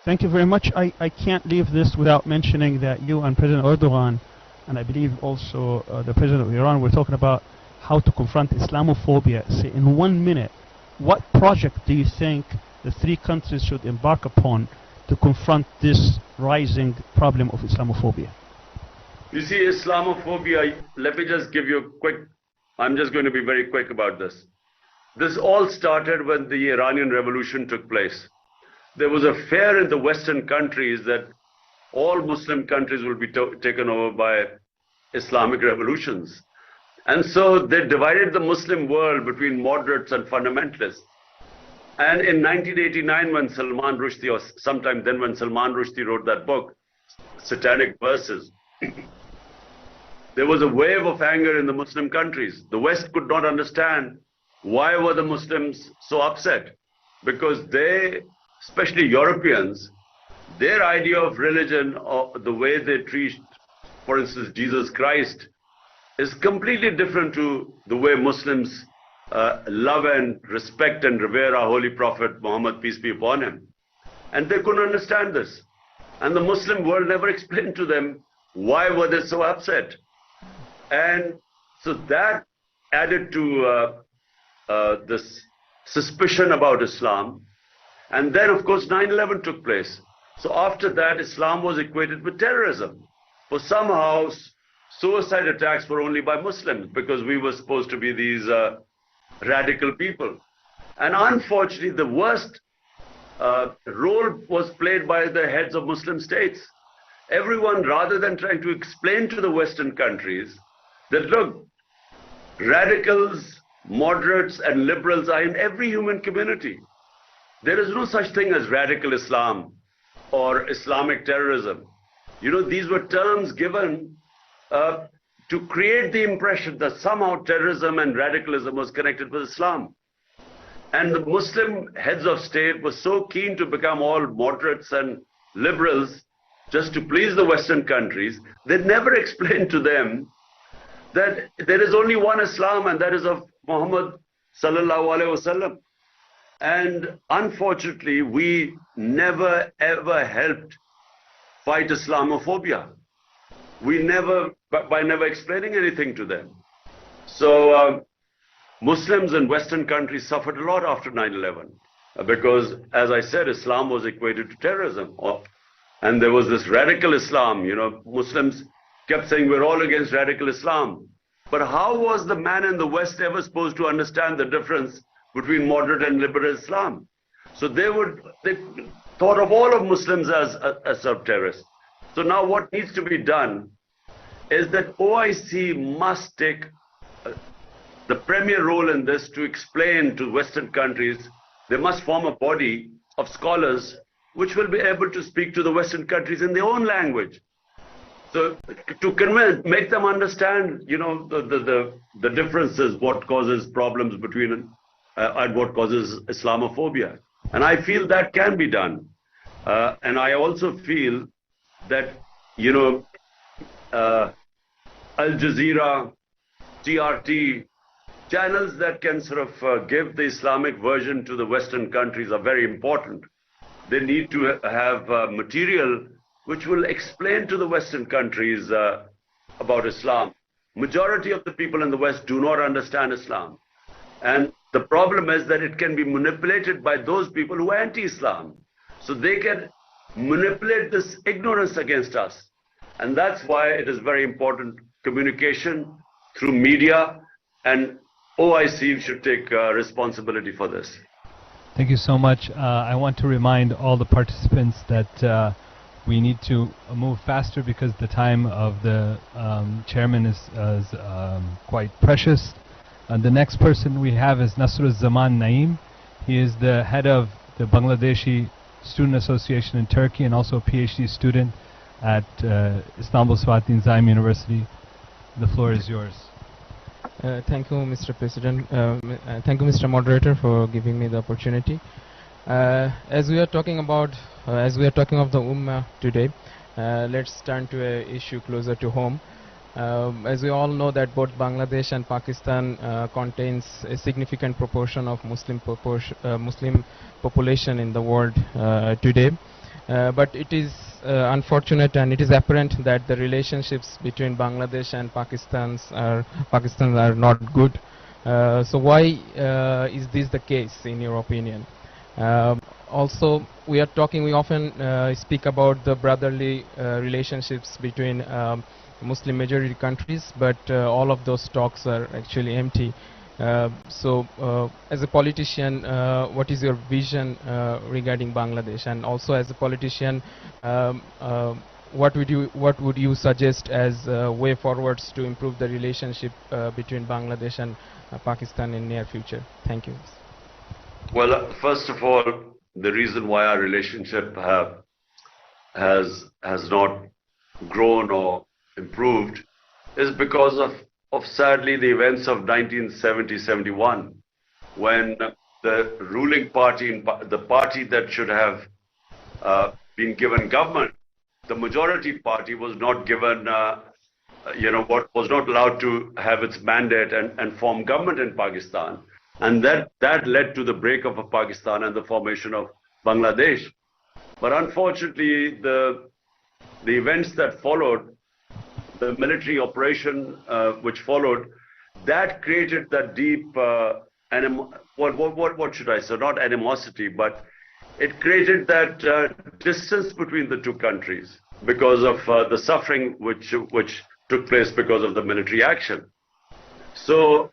Thank you very much. I can't leave this without mentioning that you and President Erdogan, and I believe also the President of Iran, were talking about how to confront Islamophobia. Say, in 1 minute, what project do you think the 3 countries should embark upon to confront this rising problem of Islamophobia? You see, Islamophobia, let me just give you I'm just going to be very quick about this. This all started when the Iranian Revolution took place. There was a fear in the Western countries that all Muslim countries will be taken over by Islamic revolutions. And so they divided the Muslim world between moderates and fundamentalists. And in 1989, when Salman Rushdie, or sometime then when Salman Rushdie wrote that book, Satanic Verses, there was a wave of anger in the Muslim countries. The West could not understand why were the Muslims so upset, because they, especially Europeans, their idea of religion, or the way they treat, for instance, Jesus Christ, is completely different to the way Muslims love and respect and revere our Holy Prophet Muhammad, peace be upon him. And they couldn't understand this. And the Muslim world never explained to them why were they so upset. And so that added to this suspicion about Islam. And then, of course, 9/11 took place. So after that, Islam was equated with terrorism. For somehow, suicide attacks were only by Muslims because we were supposed to be these radical people. And unfortunately, the worst role was played by the heads of Muslim states. Everyone, rather than trying to explain to the Western countries that, look, radicals, moderates, and liberals are in every human community. There is no such thing as radical Islam or Islamic terrorism. You know, these were terms given to create the impression that somehow terrorism and radicalism was connected with Islam. And the Muslim heads of state were so keen to become all moderates and liberals just to please the Western countries, they never explained to them that there is only one Islam, and that is of Muhammad sallallahu alaihi wasallam. And unfortunately, we never ever helped fight Islamophobia. We never, by never explaining anything to them. So Muslims in Western countries suffered a lot after 9/11 because, as I said, Islam was equated to terrorism. And there was this radical Islam. You know, Muslims kept saying we're all against radical Islam. But how was the man in the West ever supposed to understand the difference between moderate and liberal Islam? So they thought of all of Muslims as terrorists. So now what needs to be done is that OIC must take the premier role in this to explain to Western countries. They must form a body of scholars which will be able to speak to the Western countries in their own language. So to make them understand, you know, the differences, what causes problems between and what causes Islamophobia. And I feel that can be done. And I also feel that, you know, Al Jazeera, TRT, channels that can sort of give the Islamic version to the Western countries are very important. They need to have material which will explain to the Western countries about Islam. Majority of the people in the West do not understand Islam. And the problem is that it can be manipulated by those people who are anti-Islam. So they can manipulate this ignorance against us. And that's why it is very important communication through media, and OIC should take responsibility for this. Thank you so much. I want to remind all the participants that we need to move faster because the time of the chairman is quite precious. The next person we have is Nasruzzaman Naeem. He is the head of the Bangladeshi Student Association in Turkey and also a PhD student at Istanbul Sabahattin Zaim University. The floor is yours. Thank you, Mr. President. Thank you, Mr. Moderator, for giving me the opportunity. As we are talking about, of the Ummah today, let's turn to an issue closer to home. As we all know that both Bangladesh and Pakistan contains a significant proportion of Muslim population in the world today. But it is unfortunate and it is apparent that the relationships between Bangladesh and Pakistan are not good. So why is this the case in your opinion? Also, we often speak about the brotherly relationships between Muslim majority countries, but all of those talks are actually empty. So as a politician, what is your vision regarding Bangladesh? And also as a politician, what would you suggest as way forwards to improve the relationship between Bangladesh and Pakistan in near future? Thank you. Well, first of all, the reason why our relationship has not grown or improved is because of sadly the events of 1970-71, when the ruling party, the party that should have been given government, the majority party was not given, was not allowed to have its mandate and form government in Pakistan. And that led to the breakup of Pakistan and the formation of Bangladesh. But unfortunately, the events that followed, the military operation which followed, that created that deep what should I say? Not animosity, but it created that distance between the two countries because of the suffering which took place because of the military action. So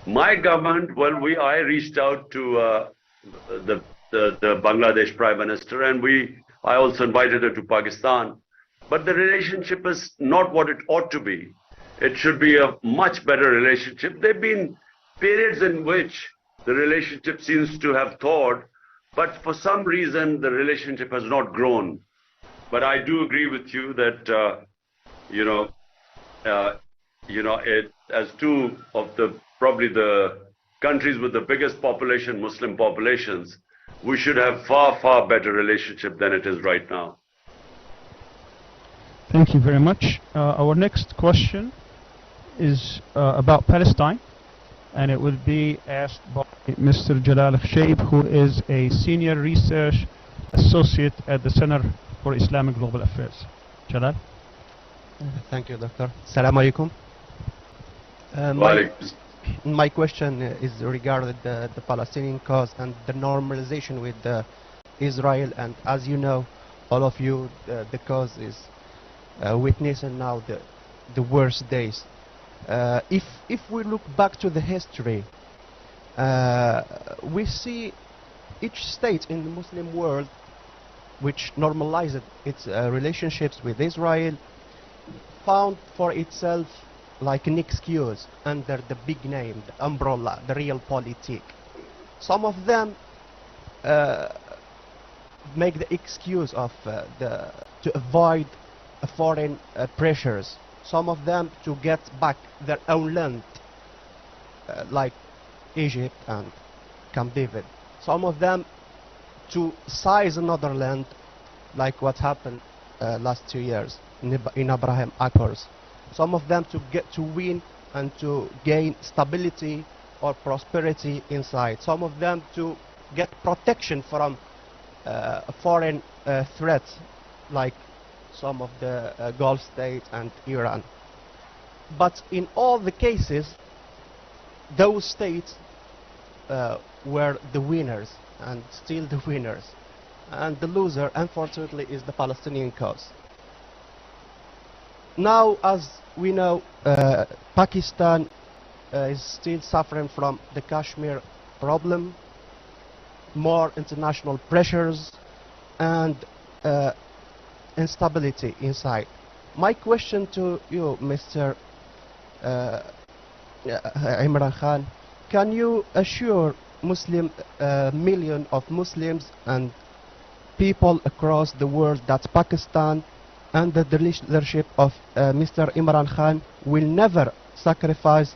my government, I reached out to the Bangladesh Prime Minister, and I also invited her to Pakistan. But the relationship is not what it ought to be. It should be a much better relationship. There have been periods in which the relationship seems to have thawed, but for some reason the relationship has not grown. But I do agree with you that as two of probably the countries with the biggest population, Muslim populations, we should have far better relationship than it is right now. Thank you very much. Our next question is about Palestine, and it will be asked by Mr. Jalal Khshaib, who is a senior research associate at the Center for Islamic Global Affairs. Jalal? Thank you, Doctor. Assalamu alaikum. My question is regarding the Palestinian cause and the normalization with Israel. And as you know, all of you, the cause is witnessing now the worst days. If we look back to the history, we see each state in the Muslim world which normalized its relationships with Israel found for itself like an excuse under the big name, the umbrella, the realpolitik. Some of them make the excuse of to avoid foreign pressures. Some of them to get back their own land, like Egypt and Camp David. Some of them to seize another land, like what happened last 2 years in Abraham Accords. Some of them to get to win and to gain stability or prosperity inside. Some of them to get protection from foreign threats, like some of the Gulf states and Iran. But in all the cases, those states were the winners and still the winners. And the loser, unfortunately, is the Palestinian cause. Now, as we know, Pakistan is still suffering from the Kashmir problem, more international pressures, and instability inside. My question to you, Mr. Imran Khan, can you assure millions of Muslims and people across the world that Pakistan, under the leadership of Mr. Imran Khan, will never sacrifice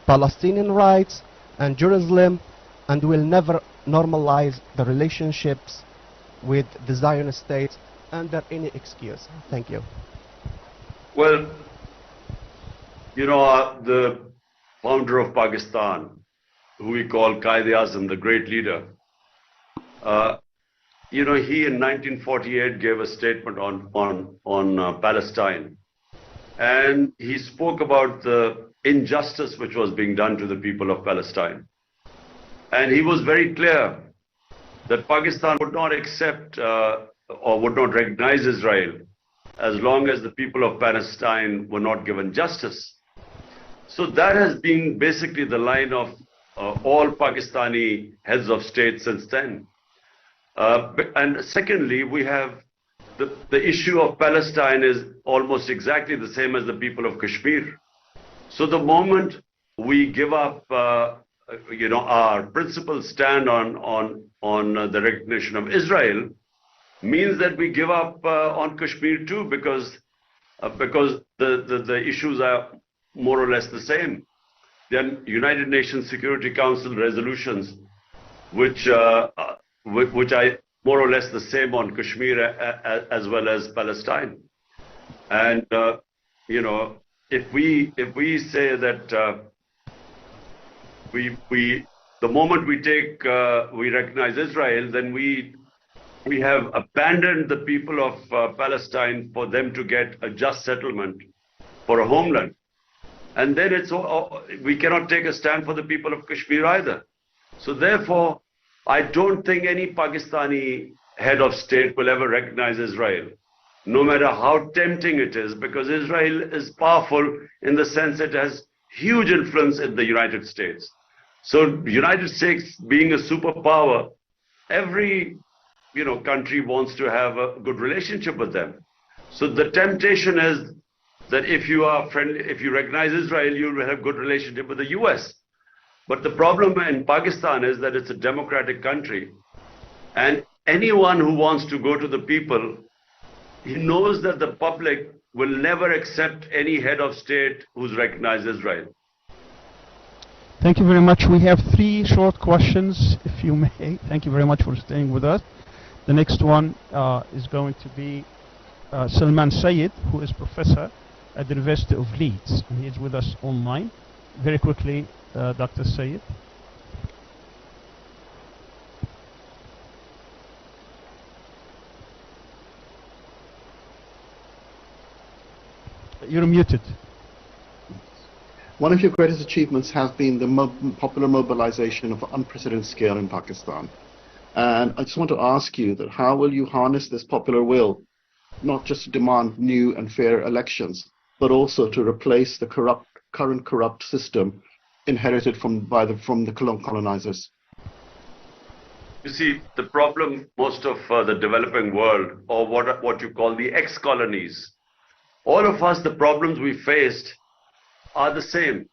Palestinian rights and Jerusalem, and will never normalize the relationships with the Zionist state under any excuse? Thank you. Well, the founder of Pakistan, who we call Quaid-e-Azam, the great leader, he in 1948 gave a statement on Palestine, and he spoke about the injustice which was being done to the people of Palestine. And he was very clear that Pakistan would not accept or would not recognize Israel as long as the people of Palestine were not given justice. So that has been basically the line of all Pakistani heads of state since then. And secondly, we have the issue of Palestine is almost exactly the same as the people of Kashmir. So the moment we give up, our principal stand on the recognition of Israel, means that we give up on Kashmir too, because the issues are more or less the same. Then United Nations Security Council resolutions, which are more or less the same on Kashmir as well as Palestine. And if we say that the moment we recognize Israel, then we have abandoned the people of Palestine for them to get a just settlement for a homeland. And then we cannot take a stand for the people of Kashmir either. So therefore, I don't think any Pakistani head of state will ever recognize Israel, no matter how tempting it is, because Israel is powerful in the sense it has huge influence in the United States. So United States being a superpower, every country wants to have a good relationship with them. So the temptation is that if you are friendly, if you recognize Israel, you will have good relationship with the US. But the problem in Pakistan is that it's a democratic country, and anyone who wants to go to the people, he knows that the public will never accept any head of state who's recognized Israel. Thank you very much. We have 3 short questions, if you may. Thank you very much for staying with us. The next one is going to be Salman Sayed, who is professor at the University of Leeds, and he is with us online. Very quickly, Dr. Sayed. You're muted. One of your greatest achievements has been the popular mobilization of unprecedented scale in Pakistan. And I just want to ask you that how will you harness this popular will, not just to demand new and fair elections, but also to replace the current corrupt system inherited from the colonizers? You see, the problem most of the developing world, or what you call the ex-colonies, all of us, the problems we faced are the same.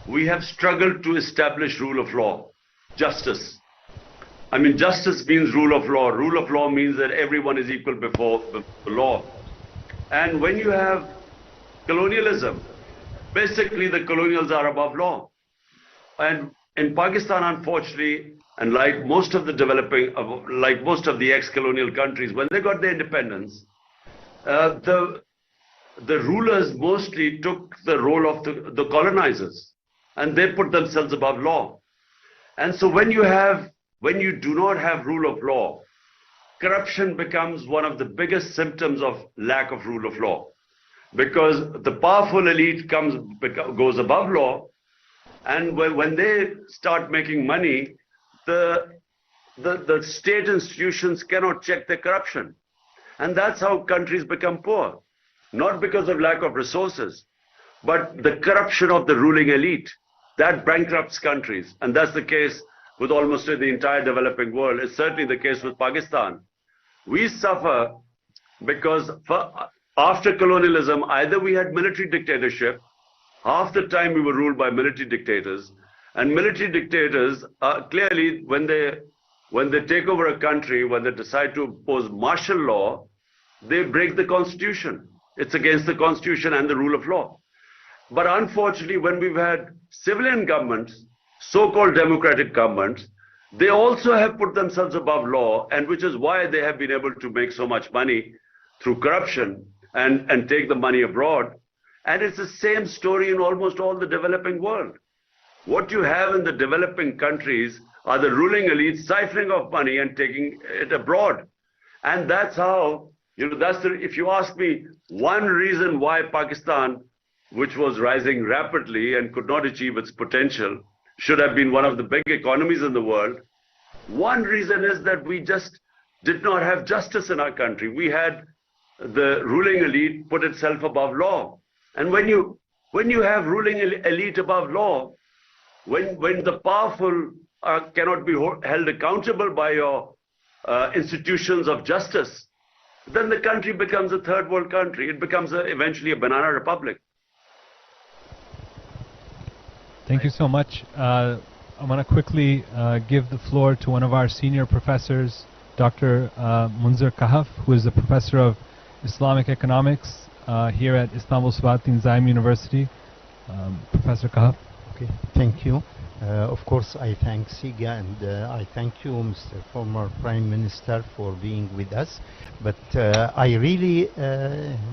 We have struggled to establish rule of law, justice. I mean, justice means rule of law. Rule of law means that everyone is equal before the law. And when you have colonialism, basically the colonials are above law. And in Pakistan, unfortunately, and like most of the ex-colonial countries, when they got their independence, the rulers mostly took the role of the colonizers, and they put themselves above law. And so when you do not have rule of law, corruption becomes one of the biggest symptoms of lack of rule of law, because the powerful elite goes above law, and when they start making money, the state institutions cannot check the corruption, and that's how countries become poor. Not because of lack of resources, but the corruption of the ruling elite. That bankrupts countries. And that's the case with almost the entire developing world. It's certainly the case with Pakistan. We suffer because after colonialism, either we had military dictatorship, half the time we were ruled by military dictators, and military dictators clearly, when they take over a country, when they decide to impose martial law, they break the constitution. It's against the constitution and the rule of law. But unfortunately, when we've had civilian governments, so-called democratic governments, they also have put themselves above law, and which is why they have been able to make so much money through corruption and take the money abroad. And it's the same story in almost all the developing world. What you have in the developing countries are the ruling elites siphoning off money and taking it abroad. And that's how, if you ask me, one reason why Pakistan, which was rising rapidly and could not achieve its potential, should have been one of the big economies in the world, one reason is that we just did not have justice in our country. We had the ruling elite put itself above law. And when you have ruling elite above law, when the powerful cannot be held accountable by your institutions of justice, then the country becomes a third world country. It becomes eventually a banana republic. Thank you so much. I'm going to quickly give the floor to one of our senior professors, Dr. Munzir Kahaf, who is a professor of Islamic economics here at Istanbul Sabahattin Zaim University. Professor Kahaf. Okay, thank you. Of course, I thank CIGA and I thank you, Mr. Former Prime Minister, for being with us. But I really,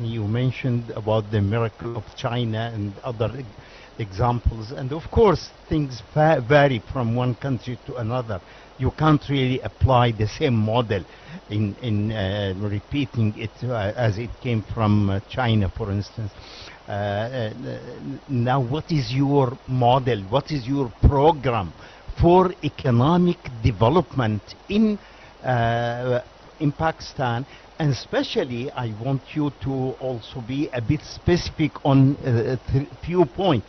you mentioned about the miracle of China and other examples, and of course things vary from one country to another. You can't really apply the same model in repeating it as it came from China, for instance. Now, what is your model? What is your program for economic development in Pakistan? And especially, I want you to also be a bit specific on a few points.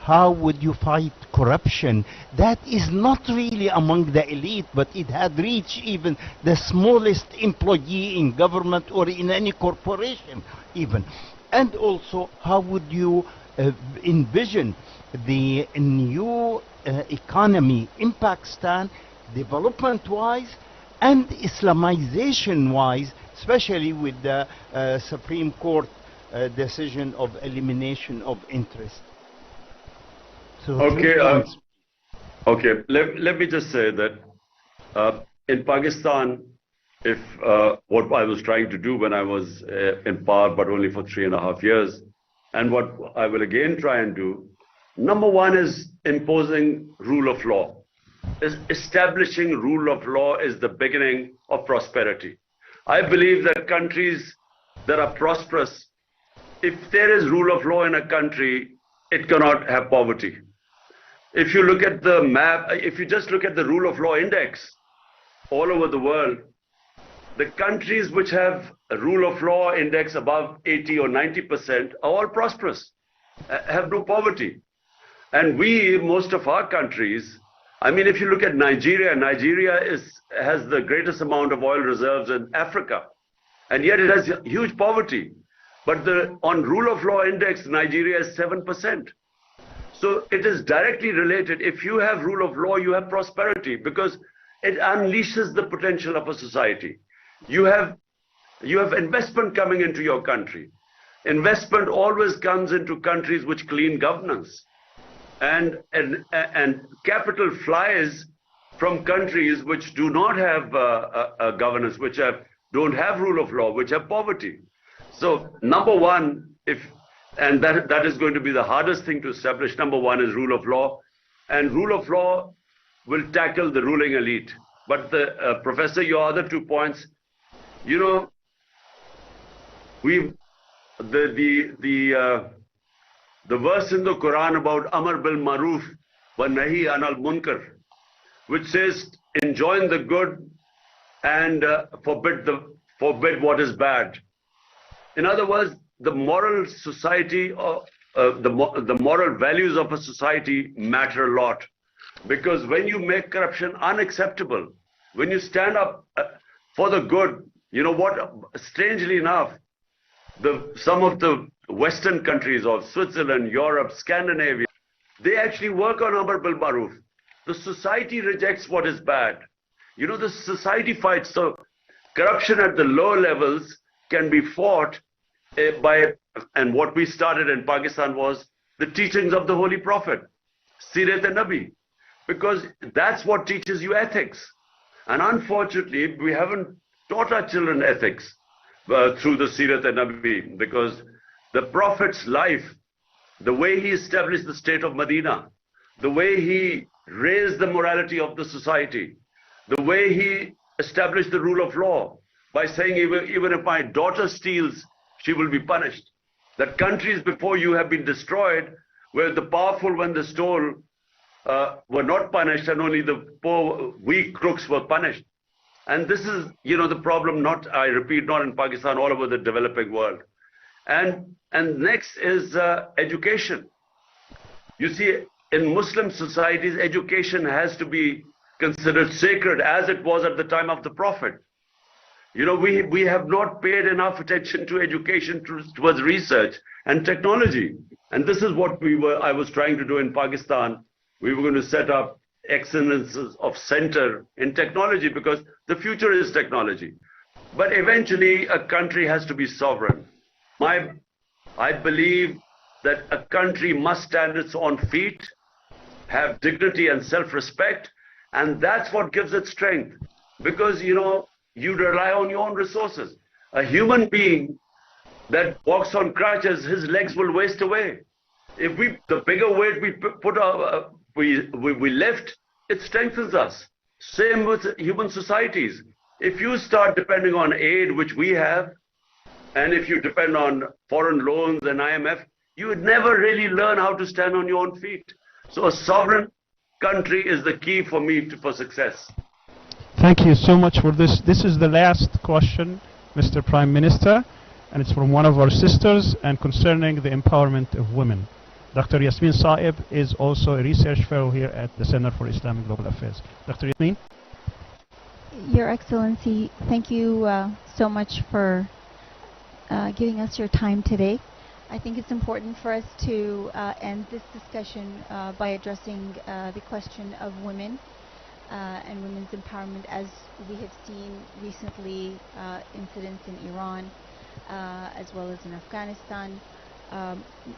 How would you fight corruption that is not really among the elite, but it had reached even the smallest employee in government or in any corporation even? And also, how would you envision the new economy in Pakistan, development-wise and Islamization-wise, especially with the Supreme Court decision of elimination of interest? So okay. Let me just say that in Pakistan, if what I was trying to do when I was in power, but only for 3.5 years, and what I will again try and do, number one is imposing rule of law. Establishing rule of law is the beginning of prosperity. I believe that countries that are prosperous, if there is rule of law in a country, it cannot have poverty. If you look at the map, if you just look at the rule of law index all over the world, the countries which have a rule of law index above 80 or 90% are all prosperous, have no poverty. And most of our countries, I mean, if you look at Nigeria, Nigeria has the greatest amount of oil reserves in Africa, and yet it has huge poverty. But on rule of law index, Nigeria is 7%. So it is directly related. If you have rule of law, you have prosperity, because it unleashes the potential of a society. You have investment coming into your country. Investment always comes into countries which clean governance. And capital flies from countries which do not have a governance, which don't have rule of law, which have poverty. So number one, and that is going to be the hardest thing to establish. Number one is rule of law, and rule of law will tackle the ruling elite. But Professor, your other 2 points, you know, the verse in the Quran about Amar bil Maruf wa Nahi anil Munkar, which says enjoin the good and forbid what is bad. In other words, the moral society, the moral values of a society matter a lot, because when you make corruption unacceptable, when you stand up for the good, you know what? Strangely enough, some of the Western countries of Switzerland, Europe, Scandinavia, they actually work on Amar bil Maruf. The society rejects what is bad. You know, the society fights. So corruption at the lower levels can be fought and what we started in Pakistan was the teachings of the Holy Prophet, Sirat-e-Nabi, because that's what teaches you ethics. And unfortunately, we haven't taught our children ethics through the Sirat-e-Nabi, because the Prophet's life, the way he established the state of Medina, the way he raised the morality of the society, the way he established the rule of law by saying even if my daughter steals, she will be punished. That countries before you have been destroyed, where the powerful, when they stole, were not punished, and only the poor, weak crooks were punished. And this is, you know, the problem, I repeat, not in Pakistan, all over the developing world. And next is education. You see, in Muslim societies, education has to be considered sacred, as it was at the time of the Prophet. You know, we have not paid enough attention to education towards research and technology. And this is what I was trying to do in Pakistan. We were going to set up excellences of center in technology, because the future is technology. But eventually a country has to be sovereign. I believe that a country must stand its own feet, have dignity and self-respect, and that's what gives it strength. Because, you know, you rely on your own resources. A human being that walks on crutches, his legs will waste away. If the bigger weight we lift, it strengthens us. Same with human societies. If you start depending on aid, which we have, and if you depend on foreign loans and IMF, you would never really learn how to stand on your own feet. So a sovereign country is the key for me for success. Thank you so much for this. This is the last question, Mr. Prime Minister, and it's from one of our sisters and concerning the empowerment of women. Dr. Yasmin Saib is also a research fellow here at the Center for Islamic Global Affairs. Dr. Yasmin? Your Excellency, thank you so much for giving us your time today. I think it's important for us to end this discussion by addressing the question of women and women's empowerment. As we have seen recently, incidents in Iran as well as in Afghanistan.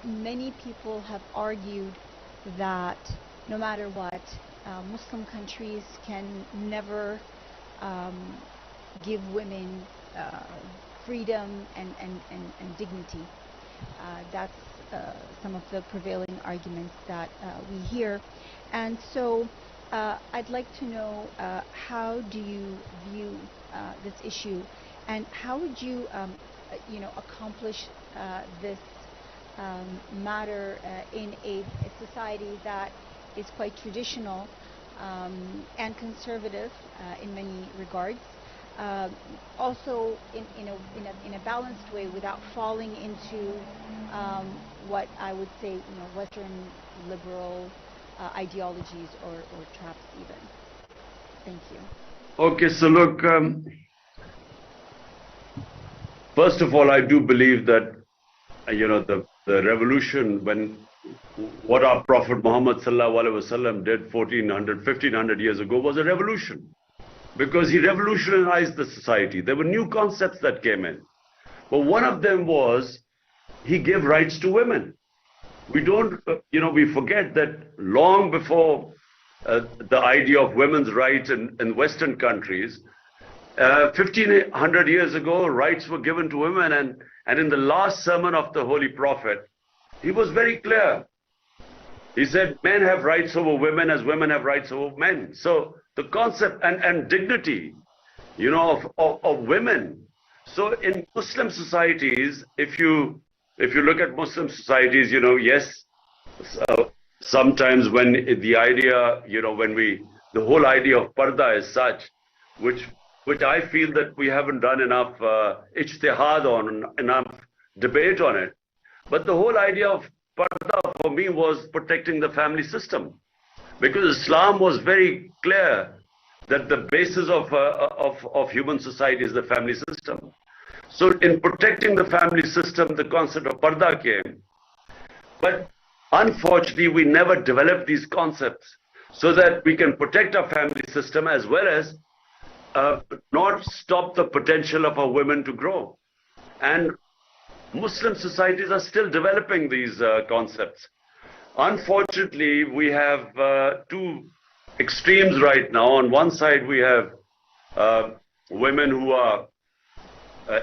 Many people have argued that no matter what, Muslim countries can never give women freedom and dignity. That's some of the prevailing arguments that we hear. And so I'd like to know how do you view this issue, and how would you accomplish this matter in a society that is quite traditional and conservative in many regards, also in a balanced way, without falling into what I would say Western liberal ideologies or traps even. Thank you. Okay, so look, first of all, I do believe that the revolution, what our Prophet Muhammad sallallahu alaihi wasallam did 1500 years ago was a revolution, because he revolutionized the society. There were new concepts that came in, but one of them was he gave rights to women. We don't, we forget that long before the idea of women's rights in Western countries, 1500 years ago, rights were given to women, and in the last sermon of the Holy Prophet, he was very clear. He said, men have rights over women as women have rights over men. So the concept and dignity, of women. So in Muslim societies, if you look at Muslim societies, yes, sometimes when the idea, the whole idea of parda is such, which I feel that we haven't done enough ijtihad on, enough debate on it. But the whole idea of parda for me was protecting the family system, because Islam was very clear that the basis of human society is the family system. So in protecting the family system, the concept of parda came. But unfortunately, we never developed these concepts so that we can protect our family system as well as not stop the potential of our women to grow. And Muslim societies are still developing these concepts. Unfortunately, we have two extremes right now. On one side, we have women who are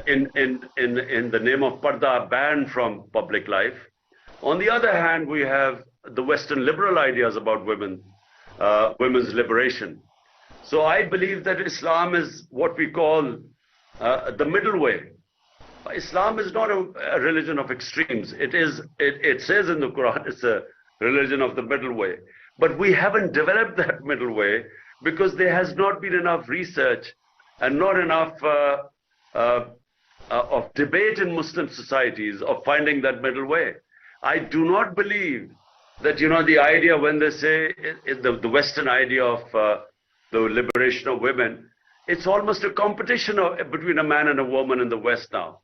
in the name of parda banned from public life. On the other hand, we have the Western liberal ideas about women, women's liberation. So I believe that Islam is what we call the middle way. Islam is not a religion of extremes. It says in the Quran it's a religion of the middle way. But we haven't developed that middle way because there has not been enough research and not enough of debate in Muslim societies of finding that middle way. I do not believe that, the idea when they say the Western idea of the liberation of women, it's almost a competition between a man and a woman in the West now.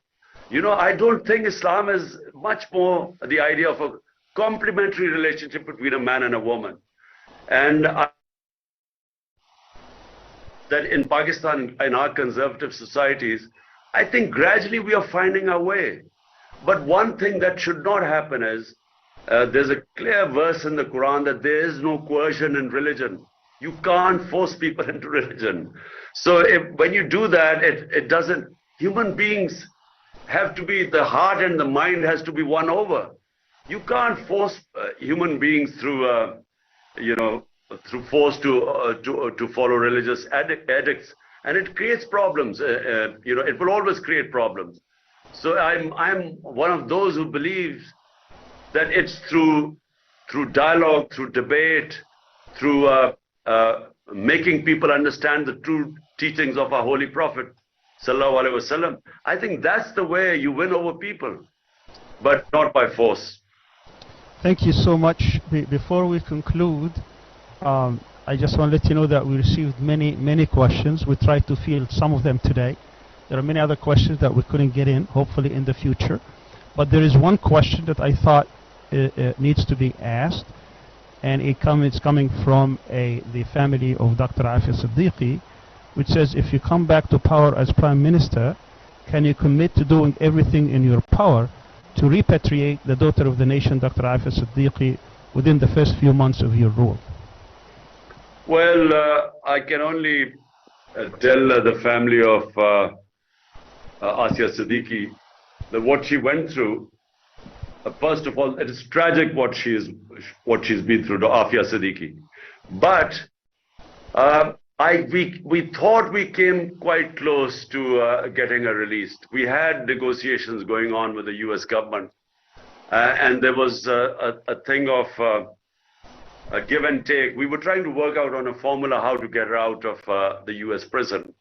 I don't think Islam is much more the idea of a complementary relationship between a man and a woman. And that in Pakistan, in our conservative societies, I think gradually we are finding our way. But one thing that should not happen is, there's a clear verse in the Quran that there is no coercion in religion. You can't force people into religion. So when you do that, it doesn't, human beings have to be, the heart and the mind has to be won over. You can't force human beings through, through force to follow religious edicts, and it creates problems. It will always create problems. So I'm one of those who believes that it's through dialogue, through debate, through making people understand the true teachings of our Holy Prophet, Sallallahu Alaihi Wasallam. I think that's the way you win over people, but not by force. Thank you so much. Before we conclude, I just want to let you know that we received many questions. We tried to field some of them today. There are many other questions that we couldn't get in, hopefully in the future. But there is one question that I thought needs to be asked, and it's coming from the family of Dr. Afia Siddiqui, which says, if you come back to power as Prime Minister, can you commit to doing everything in your power to repatriate the daughter of the nation, Dr. Afia Siddiqui, within the first few months of your rule? Well, I can only tell the family of Afia Siddiqui that what she went through, first of all, it is tragic what she's been through, to Afia Siddiqui. But we thought we came quite close to getting her released. We had negotiations going on with the US government, and there was a thing of a give and take. We were trying to work out on a formula how to get her out of the US prison.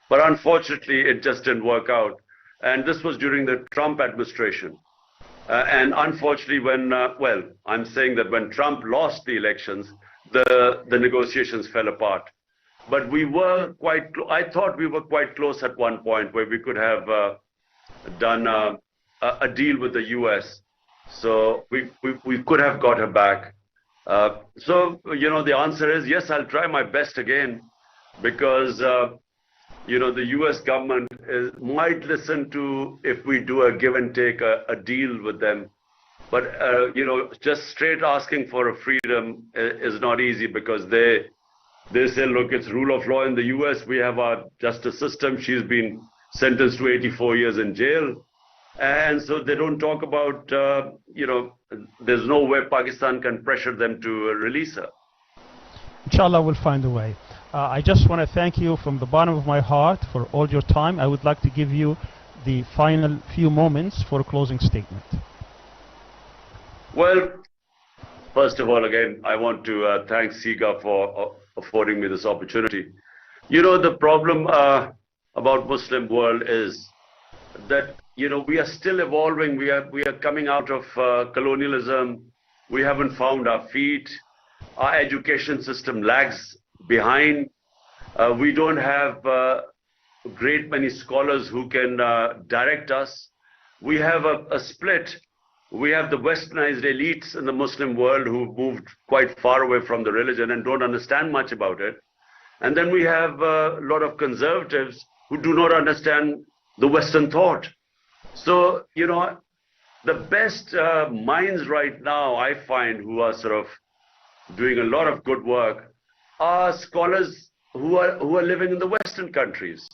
But unfortunately, it just didn't work out. And this was during the Trump administration. And unfortunately, well, I'm saying that when Trump lost the elections, the negotiations fell apart. But we were I thought we were quite close at one point where we could have done a deal with the US. So we could have got her back. So, the answer is yes, I'll try my best again, because, the US government might listen to if we do a give and take, a deal with them. But, just straight asking for a freedom is not easy, because they say, look, it's rule of law in the US. We have our justice system. She's been sentenced to 84 years in jail. And so they don't talk about, there's no way Pakistan can pressure them to release her. Inshallah, we'll find a way. I just want to thank you from the bottom of my heart for all your time. I would like to give you the final few moments for a closing statement. Well, first of all, again, I want to thank CIGA for affording me this opportunity. The problem about Muslim world is that we are still evolving. We are coming out of colonialism. We haven't found our feet. Our education system lags behind. We don't have a great many scholars who can direct us. We have a split. We have the westernized elites in the Muslim world who've moved quite far away from the religion and don't understand much about it. And then we have a lot of conservatives who do not understand the Western thought. So, the best minds right now, I find, who are sort of doing a lot of good work, are scholars who are living in the Western countries.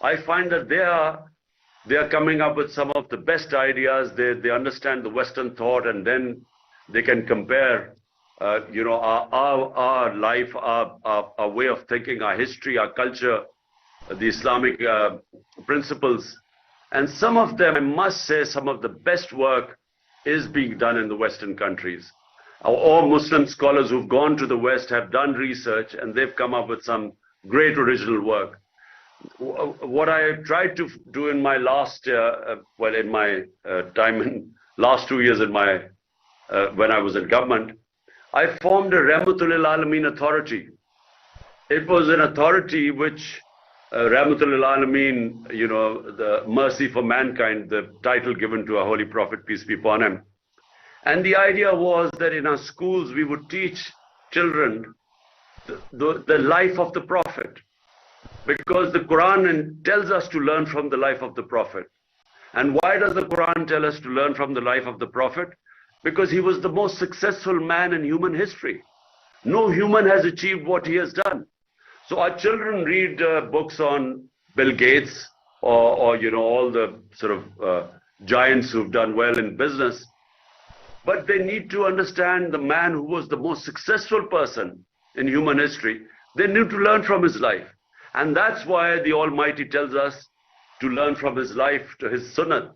I find that they are coming up with some of the best ideas. They understand the Western thought, and then they can compare, our life, our way of thinking, our history, our culture, the Islamic principles. And some of them, I must say, some of the best work is being done in the Western countries. All Muslim scholars who've gone to the West have done research, and they've come up with some great original work. What I tried to do in my last, in my time in last 2 years in my, when I was in government, I formed a Rahmatul Alameen authority. It was an authority which Rahmatul Alameen, the mercy for mankind, the title given to our Holy Prophet, peace be upon him. And the idea was that in our schools we would teach children the life of the Prophet. Because the Quran tells us to learn from the life of the Prophet. And why does the Quran tell us to learn from the life of the Prophet? Because he was the most successful man in human history. No human has achieved what he has done. So our children read books on Bill Gates or all the sort of giants who've done well in business. But they need to understand the man who was the most successful person in human history. They need to learn from his life. And that's why the Almighty tells us to learn from his life, to his sunnah.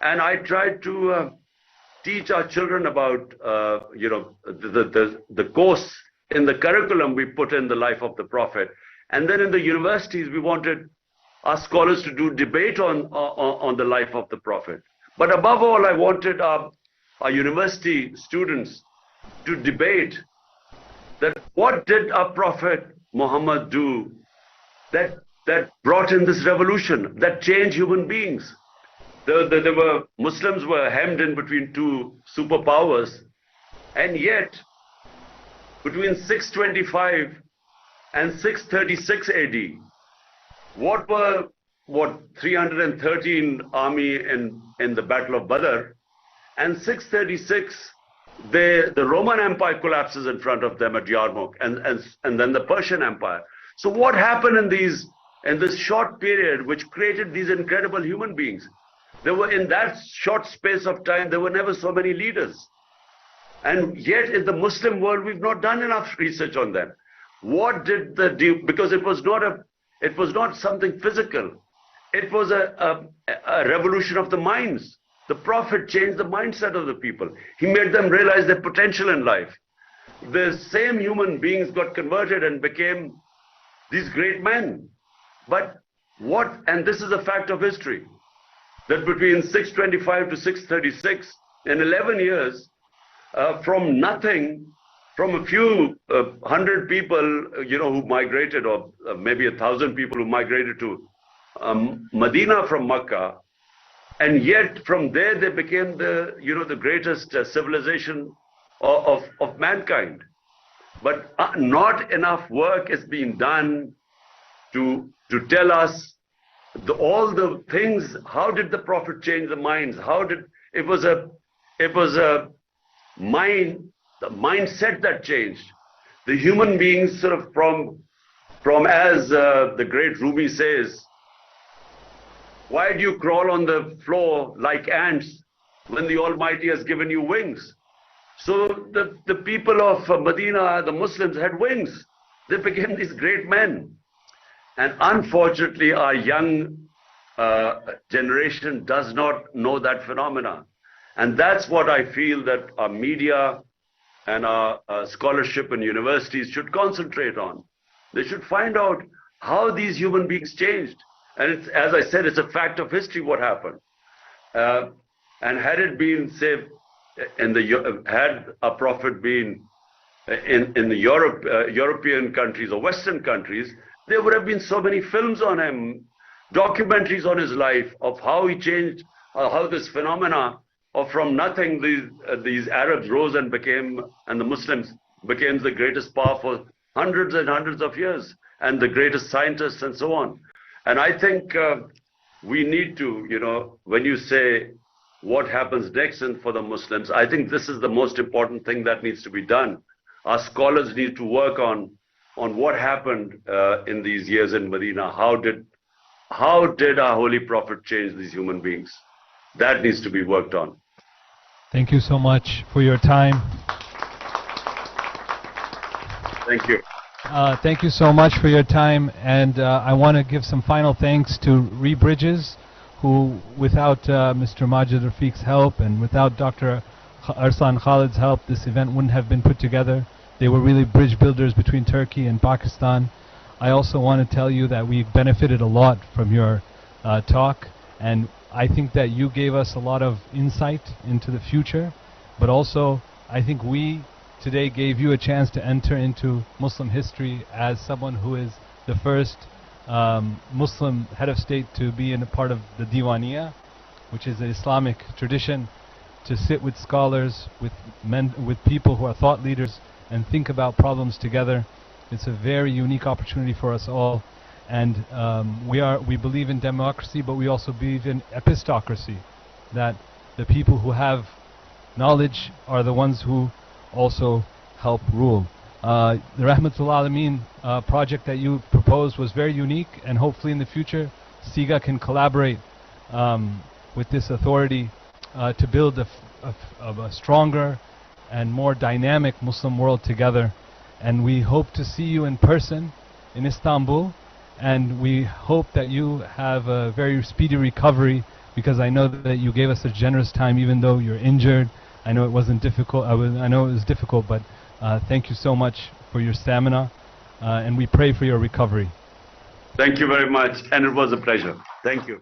And I tried to teach our children about, the course in the curriculum we put in the life of the Prophet. And then in the universities, we wanted our scholars to do debate on the life of the Prophet. But above all, I wanted our university students to debate that what did our Prophet Muhammad do that brought in this revolution, that changed human beings. Muslims were hemmed in between two superpowers, and yet between 625 and 636 AD, what were 313 army in the Battle of Badr, and 636 the Roman Empire collapses in front of them at Yarmouk, and then the Persian Empire. So what happened in this short period which created these incredible human beings? There were, in that short space of time, there were never so many leaders. And yet in the Muslim world, we've not done enough research on them. What did because it was not something physical. It was a revolution of the minds. The Prophet changed the mindset of the people. He made them realize their potential in life. The same human beings got converted and became these great men. But and this is a fact of history, that between 625 to 636, in 11 years, from nothing, from a few 100 people, who migrated, or maybe 1,000 people who migrated to Medina from Makkah, and yet from there they became the greatest civilization of mankind. But not enough work is being done to tell us all the things. How did the Prophet change the minds? It was a mindset that changed. The human beings sort of from as the great Rumi says, why do you crawl on the floor like ants when the Almighty has given you wings? So the people of Medina, the Muslims, had wings. They became these great men. And unfortunately, our young generation does not know that phenomena. And that's what I feel that our media and our scholarship and universities should concentrate on. They should find out how these human beings changed. And it's, as I said, it's a fact of history what happened. And had it been, say, had a Prophet been in the European countries or Western countries, there would have been so many films on him, documentaries on his life, of how he changed, how this phenomena of from nothing these Arabs rose and the Muslims became the greatest power for hundreds and hundreds of years, and the greatest scientists and so on. And I think we need to, when you say what happens next for the Muslims, I think this is the most important thing that needs to be done. Our scholars need to work on what happened in these years in Medina. How did our Holy Prophet change these human beings? That needs to be worked on. Thank you so much for your time. Thank you. Thank you so much for your time, and I want to give some final thanks to Rebridges, who, without Mr. Majid Rafiq's help and without Dr. Arslan Khalid's help, this event wouldn't have been put together. They were really bridge builders between Turkey and Pakistan. I also want to tell you that we benefited a lot from your talk, and I think that you gave us a lot of insight into the future, but also I think we today gave you a chance to enter into Muslim history as someone who is the first Muslim head of state to be in a part of the Diwanniya, which is the Islamic tradition, to sit with scholars, with people who are thought leaders, and think about problems together. It's a very unique opportunity for us all, and we believe in democracy, but we also believe in epistocracy, that the people who have knowledge are the ones who also help rule. The Rahmatul Alameen project that you proposed was very unique, and hopefully in the future CIGA can collaborate with this authority to build a stronger and more dynamic Muslim world together. And we hope to see you in person in Istanbul, and we hope that you have a very speedy recovery, because I know that you gave us a generous time even though you're injured. I know it wasn't difficult. I know it was difficult, but thank you so much for your stamina, and we pray for your recovery. Thank you very much, and it was a pleasure. Thank you.